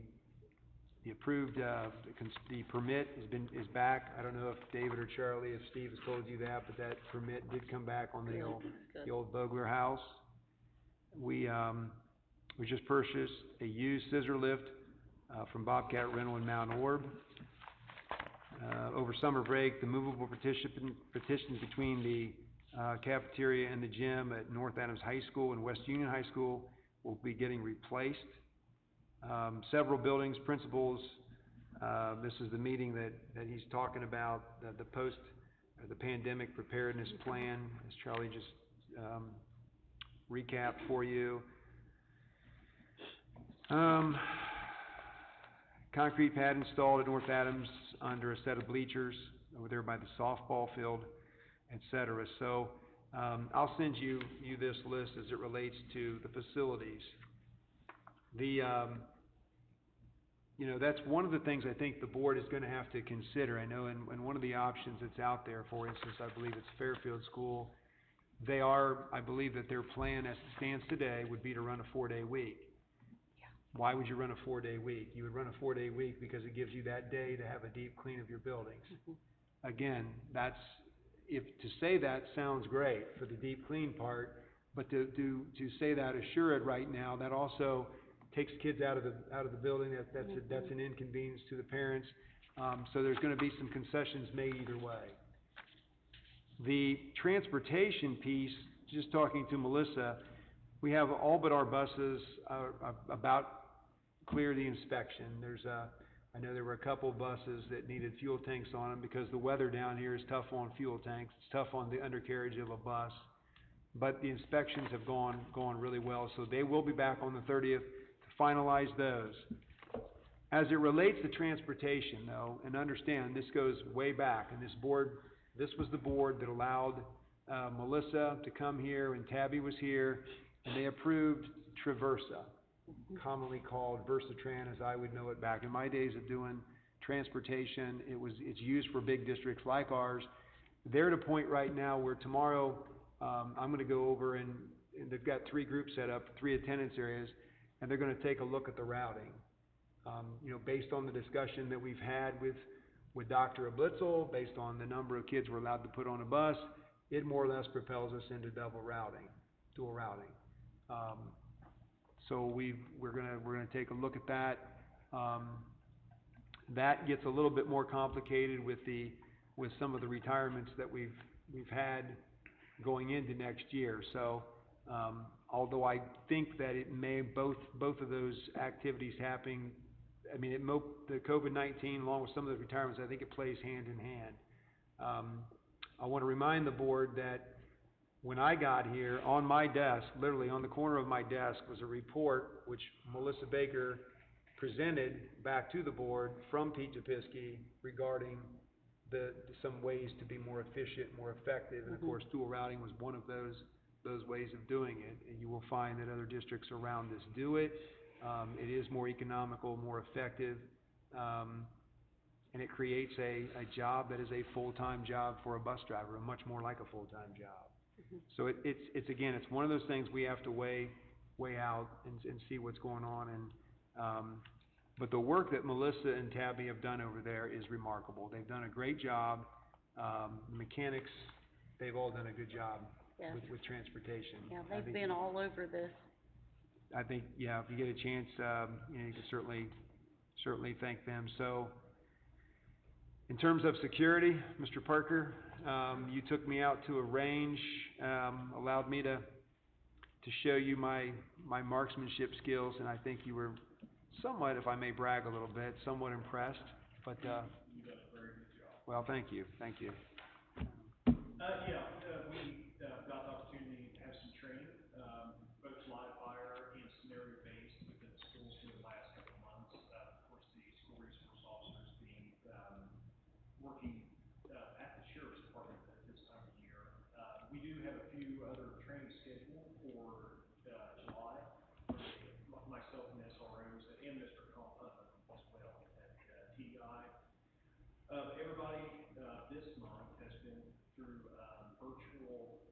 approved, the permit is back. I don't know if David or Charlie, if Steve has told you that, but that permit did come back on the old Vogler house. We just purchased a used scissor lift, from Bobcat Rental in Mount Orb. Over summer break, the movable partitions between the, cafeteria and the gym at North Adams High School and West Union High School will be getting replaced. Several buildings, principals, this is the meeting that he's talking about, the pandemic preparedness plan, as Charlie just, recapped for you. Concrete pad installed at North Adams under a set of bleachers over there by the softball field, etc. So, I'll send you this list as it relates to the facilities. That's one of the things I think the board is gonna have to consider. I know in one of the options that's out there, for instance, I believe it's Fairfield School, I believe that their plan as it stands today would be to run a 4-day week. Why would you run a 4-day week? You would run a 4-day week because it gives you that day to have a deep clean of your buildings. Again, to say that sounds great for the deep clean part, but to say that assured right now, that also takes kids out of the building. That's an inconvenience to the parents. So there's gonna be some concessions made either way. The transportation piece, just talking to Melissa, we have all but our buses, about clear the inspection. I know there were a couple of buses that needed fuel tanks on them because the weather down here is tough on fuel tanks. It's tough on the undercarriage of a bus. But the inspections have gone really well, so they will be back on the 30th to finalize those. As it relates to transportation though, and understand, this goes way back, and this was the board that allowed Melissa to come here, and Tabby was here, and they approved Traversa, commonly called Versatran, as I would know it back in my days of doing transportation. It's used for big districts like ours. They're at a point right now where tomorrow, I'm gonna go over and they've got 3 groups set up, 3 attendance areas, and they're gonna take a look at the routing. Based on the discussion that we've had with Dr. Blitzel, based on the number of kids we're allowed to put on a bus, it more or less propels us into dual routing. So we're gonna take a look at that. That gets a little bit more complicated with some of the retirements that we've had going into next year. So, although I think that it may both of those activities happening, I mean, the COVID-19 along with some of the retirements, I think it plays hand in hand. I want to remind the board that when I got here, on my desk, literally on the corner of my desk, was a report which Melissa Baker presented back to the board from Pete Japiski regarding some ways to be more efficient, more effective, and of course dual routing was one of those ways of doing it. And you will find that other districts around us do it. It is more economical, more effective, and it creates a job that is a full-time job for a bus driver, much more like a full-time job. So it's one of those things we have to weigh out and see what's going on. But the work that Melissa and Tabby have done over there is remarkable. They've done a great job. The mechanics, they've all done a good job with transportation. Yeah, they've been all over this. I think, if you get a chance, you can certainly thank them. So, in terms of security, Mr. Parker, you took me out to a range, allowed me to show you my marksmanship skills, and I think you were somewhat, if I may brag a little bit, somewhat impressed. But You done a very good job. well, thank you. We got the opportunity to have some training, both live fire and scenario based within the schools for the last couple of months. Of course, the school resource officers being working at the sheriff's department at this time of year. We do have a few other training scheduled for July. Myself and SROs and Mr. Putnam as well at TI. Everybody this month has been through virtual,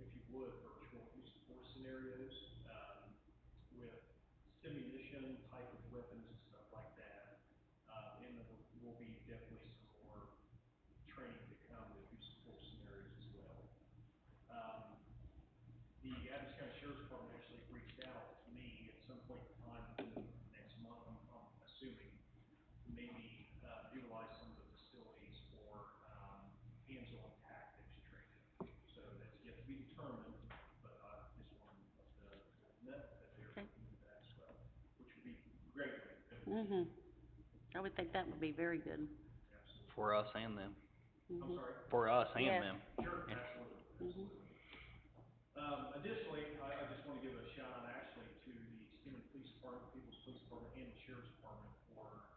if you would, virtual use of force scenarios with simuation type of weapons and stuff like that. And there will be definitely some more training to come with use of force scenarios as well. The Adams County Sheriff's Department actually reached out to me at some point in time within the next month, I'm assuming, to maybe utilize some of the facilities for hands-on tactics training. So that's yet to be determined, but I just wanted to note that they're looking at that as well, which would be great. I would think that would be very good. Absolutely. For us and them. I'm sorry? For us and Yes. them. Sure, absolutely. Additionally, I just want to give a shout out actually to the Extended Police Department, People's Police Department, and the Sheriff's Department for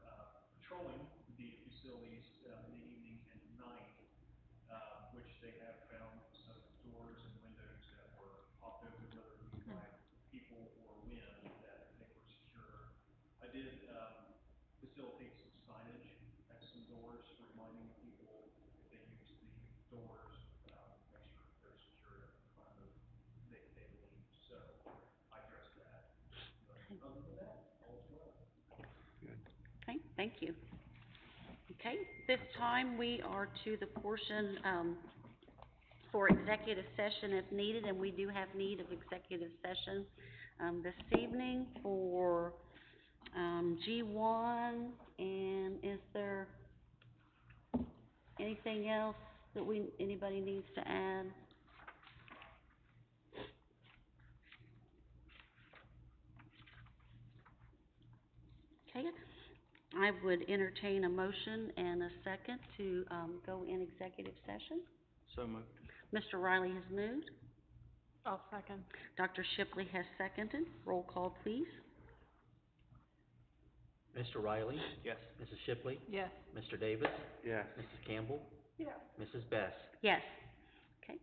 patrolling the facilities in the evening and night, which they have found some doors and windows that were popped open, whether it be by people or wind, that they were secure. I did facilitate some signage at some doors, reminding people if they use the doors, make sure they're secure at the time of they leave. So I addressed that. But other than that, all's well. Good. Okay, thank you. Okay, this time we are to the portion, for executive session if needed, and we do have need of executive session, this evening for, G1, and is there anything else that anybody needs to add? Okay, I would entertain a motion and a second to, go in executive session. So moved. Mr. Riley has moved. I'll second. Dr. Shipley has seconded. Roll call, please. Mr. Riley? Yes. Mrs. Shipley? Yes. Mr. Davis? Yes. Mrs. Campbell? Yeah. Mrs. Best? Yes. Okay.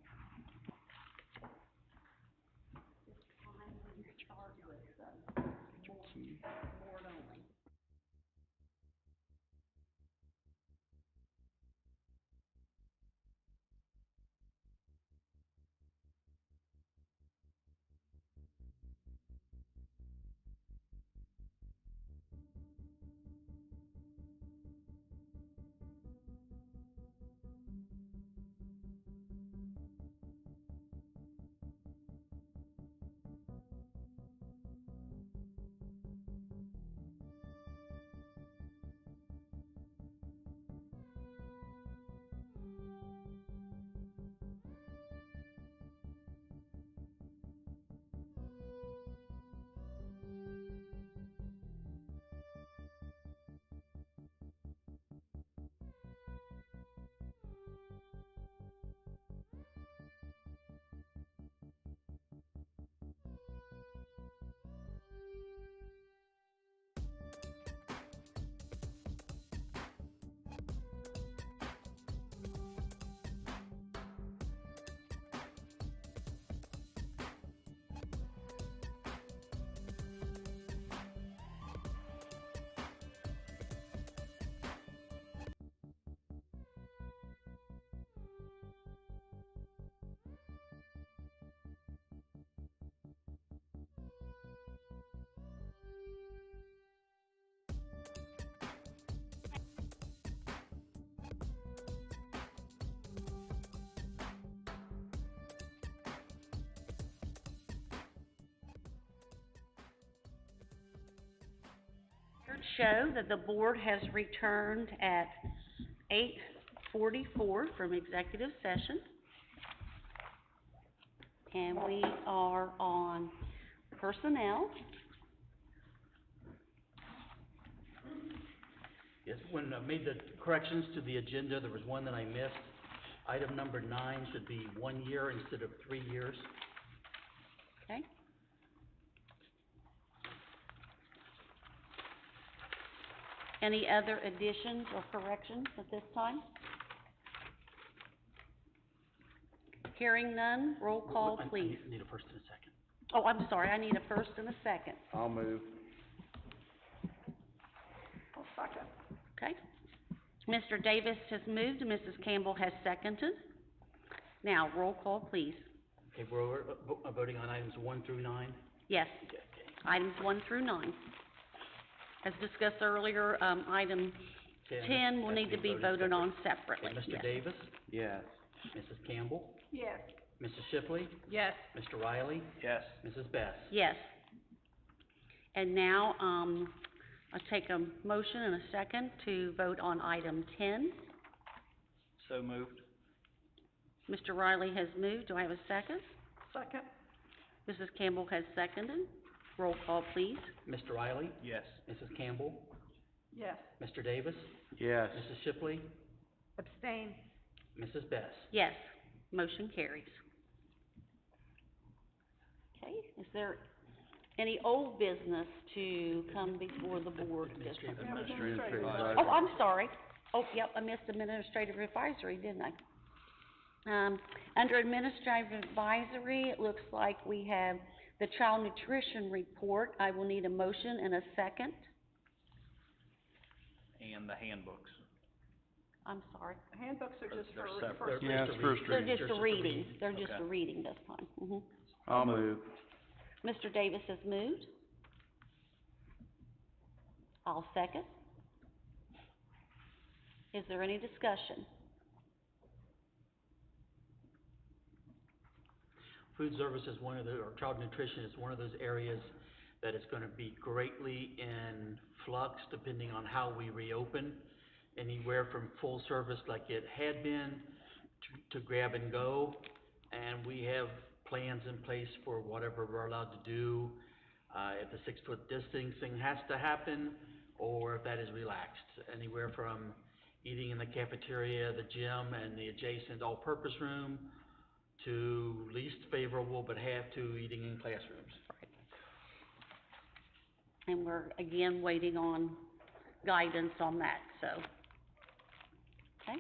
Records show that the board has returned at 8:44 from executive session. And we are on personnel. Yes, when I made the corrections to the agenda, there was one that I missed. Item number 9 should be 1 year instead of 3 years. Okay. Any other additions or corrections at this time? Hearing none, roll call, I please. need a first and a second. Oh, I'm sorry, I need a first and a second. I'll move. I'll second. Okay. Mr. Davis has moved, and Mrs. Campbell has seconded. Now, roll call, please. Okay, we're voting on items 1 through 9? Yes, Okay. items 1 through 9. As discussed earlier, item 10 will has need to be voted on separately. Okay, Mr. Yes. Davis? Yes. Mrs. Campbell? Yes. Mrs. Shipley? Yes. Mr. Riley? Yes. Mrs. Best? Yes. And now, I'll take a motion and a second to vote on item 10. So moved. Mr. Riley has moved. Do I have a second? Second. Mrs. Campbell has seconded. Roll call, please. Mr. Riley? Yes. Mrs. Campbell? Yes. Mr. Davis? Yes. Mrs. Shipley? Abstain. Mrs. Best? Yes, motion carries. Okay, is there any old business to come before the board at this time? Administrative Oh, advisory. I'm sorry. Oh, yep, I missed administrative advisory, didn't I? Under administrative advisory, it looks like we have the child nutrition report. I will need a motion and a second. And the handbooks. I'm sorry. The handbooks are just They're for separate. first. Yeah, it's first They're reading. just a reading. They're just Okay. a reading this time. I'll move. Mr. Davis has moved. I'll second. Is there any discussion? Food service is one of the, or child nutrition is one of those areas that is gonna be greatly in flux depending on how we reopen. Anywhere from full service like it had been to grab and go. And we have plans in place for whatever we're allowed to do. If the 6-foot distancing has to happen, or if that is relaxed, anywhere from eating in the cafeteria, the gym, and the adjacent all-purpose room, to least favorable but have to eating in classrooms. And we're again waiting on guidance on that, so. Okay,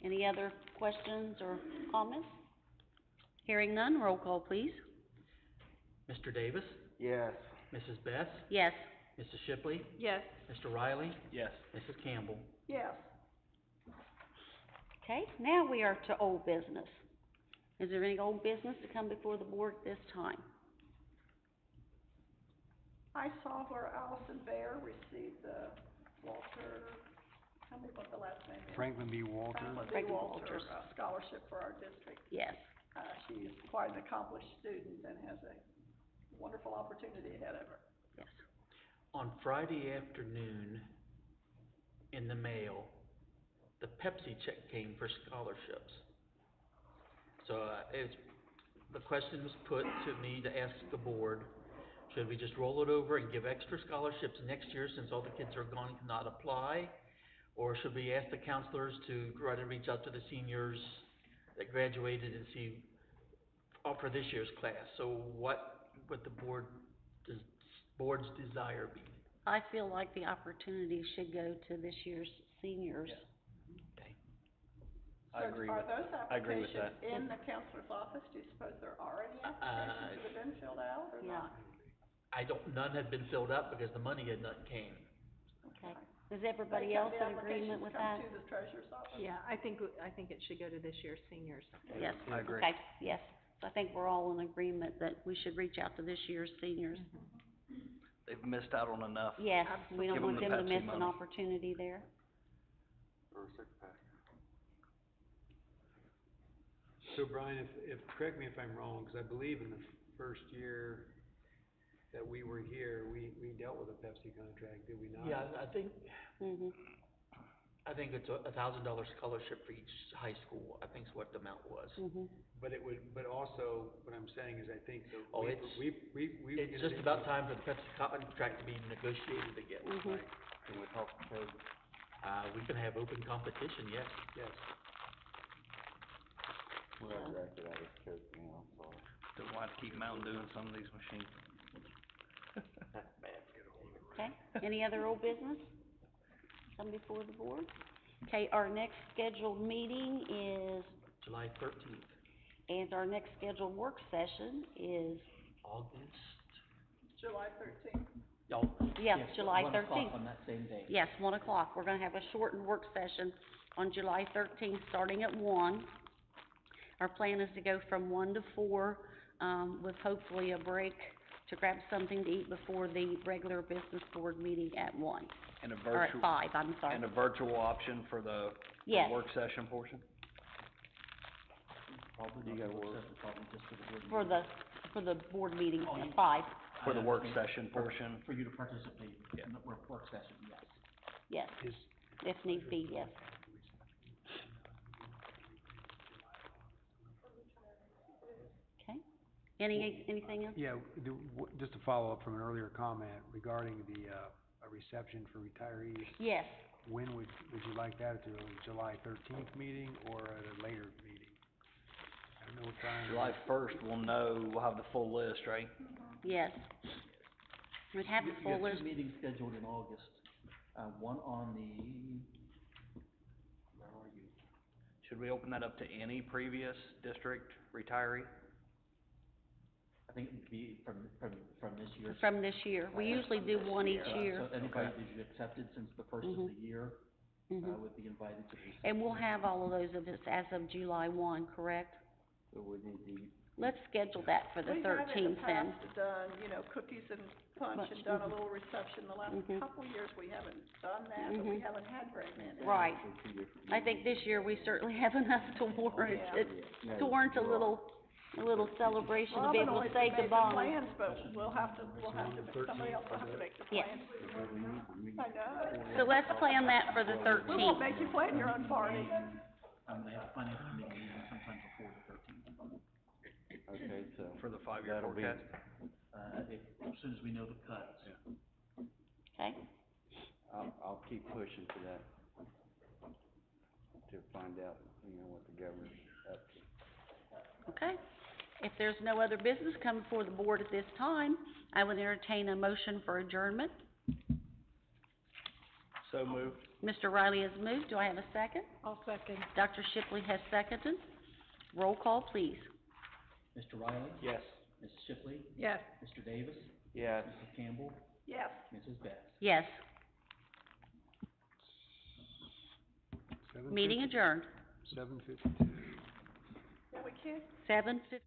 any other questions or comments? Hearing none, roll call please. Mr. Davis? Yes. Mrs. Best? Yes. Mrs. Shipley? Yes. Mr. Riley? Yes. Mrs. Campbell? Yes. Okay, now we are to old business. Is there any old business to come before the board this time? I saw where Allison Bear received the Walter, tell me what the last name is. Franklin B. Walter. Franklin B. Franklin Walter, Walters. Scholarship for our district. Yes. She's quite an accomplished student and has a wonderful opportunity ahead of her. Yes. On Friday afternoon, in the mail, the Pepsi check came for scholarships. So, the question was put to me to ask the board, should we just roll it over and give extra scholarships next year since all the kids are gone and cannot apply? Or should we ask the counselors to try to reach out to the seniors that graduated and see, for this year's class? So what would the board's desire be? I feel like the opportunity should go to this year's seniors. Okay. I agree Are with- those I agree with applications in the counselor's office? Do you suppose there are any applications that have been filled out or Yeah. not? None had been filled up because the money had not came. Okay. Is everybody else in agreement with that? The applications come to the treasurer's office? Yeah, I think it should go to this year's seniors. Yes. I agree. Okay, yes. So I think we're all in agreement that we should reach out to this year's seniors. They've missed out on enough. Yes, we don't Give want them them the to Pepsi miss an money. opportunity there. So Brian, correct me if I'm wrong, because I believe in the first year that we were here, we dealt with a Pepsi contract, did we not? Yeah, I think Mhm. it's $1,000 scholarship for each high school, I think is what the amount was. Mhm. But also, what I'm saying is I think that Oh, we. It's just about time for the Pepsi contract to be negotiated again. Mhm. Can we talk to Coke? We can have open competition, yes. Yes. We're directed out of Coke now, I'm sorry. Don't want to keep Mountain Dew in some of these machines. Okay, any other old business? Come before the board? Okay, our next scheduled meeting is, July 13th, and our next scheduled work session is, August. July 13th. Oh, Yes, yes, July 1 o'clock 13th. on that same day. yes, 1 o'clock. We're gonna have a shortened work session on July 13th, starting at 1. Our plan is to go from 1 to 4, with hopefully a break to grab something to eat before the regular business board meeting at 1. And a Or at virtual, 5, I'm sorry. and a virtual option for the Yes. work session portion? Probably You not gotta the work work. session, probably just for the board For meeting. the board meeting Oh, at you- 5, For the work session portion? For you to participate Yeah. in the work session, yes. yes, Is, if need be, yes. Okay, anything else? yeah, just to follow up from an earlier comment regarding the, a reception for retirees, Yes, when would you like that, at the July 13th meeting or at a later meeting? I don't know what time. July 1st, we'll have the full list, right? yes. We'd have the full You have list, 2 meetings scheduled in August, one on the, where are you? Should we open that up to any previous district retiree? I think it would be from this year. from this year. We usually do one each year. So anybody that you accepted since the first of the year, Mhm. would be invited to the reception. And we'll have all of those of us as of July 1, correct? So we need to. Let's schedule that for the We have in 13th the then. past done, cookies and punch and done a little reception. The last Mhm. couple of years, we haven't done that, but we Mhm. haven't had very many. Right. I think this year we certainly have enough to warrant, Yeah. to warrant a little celebration to be Robin able always to say made the goodbye. plans, but somebody else will have to make the plans. I know. So let's plan that for the We won't 13th. make you plan your own party. They have a finance committee meeting sometime before the 13th. Okay, so. For the 5-year that'll be- forecast? As soon as we know the cuts. Okay, keep pushing for that, to find out, you know, what the governor's up to. Okay. If there's no other business coming before the board at this time, I would entertain a motion for adjournment. So moved. Mr. Riley has moved. Do I have a second? I'll second. Dr. Shipley has seconded. Roll call, please. Mr. Riley? Yes. Mrs. Shipley? Yes. Mr. Davis? Yes. Mrs. Campbell? Yes. Mrs. Best? Yes. Meeting adjourned. 7:52. Yeah, we can't 7:50.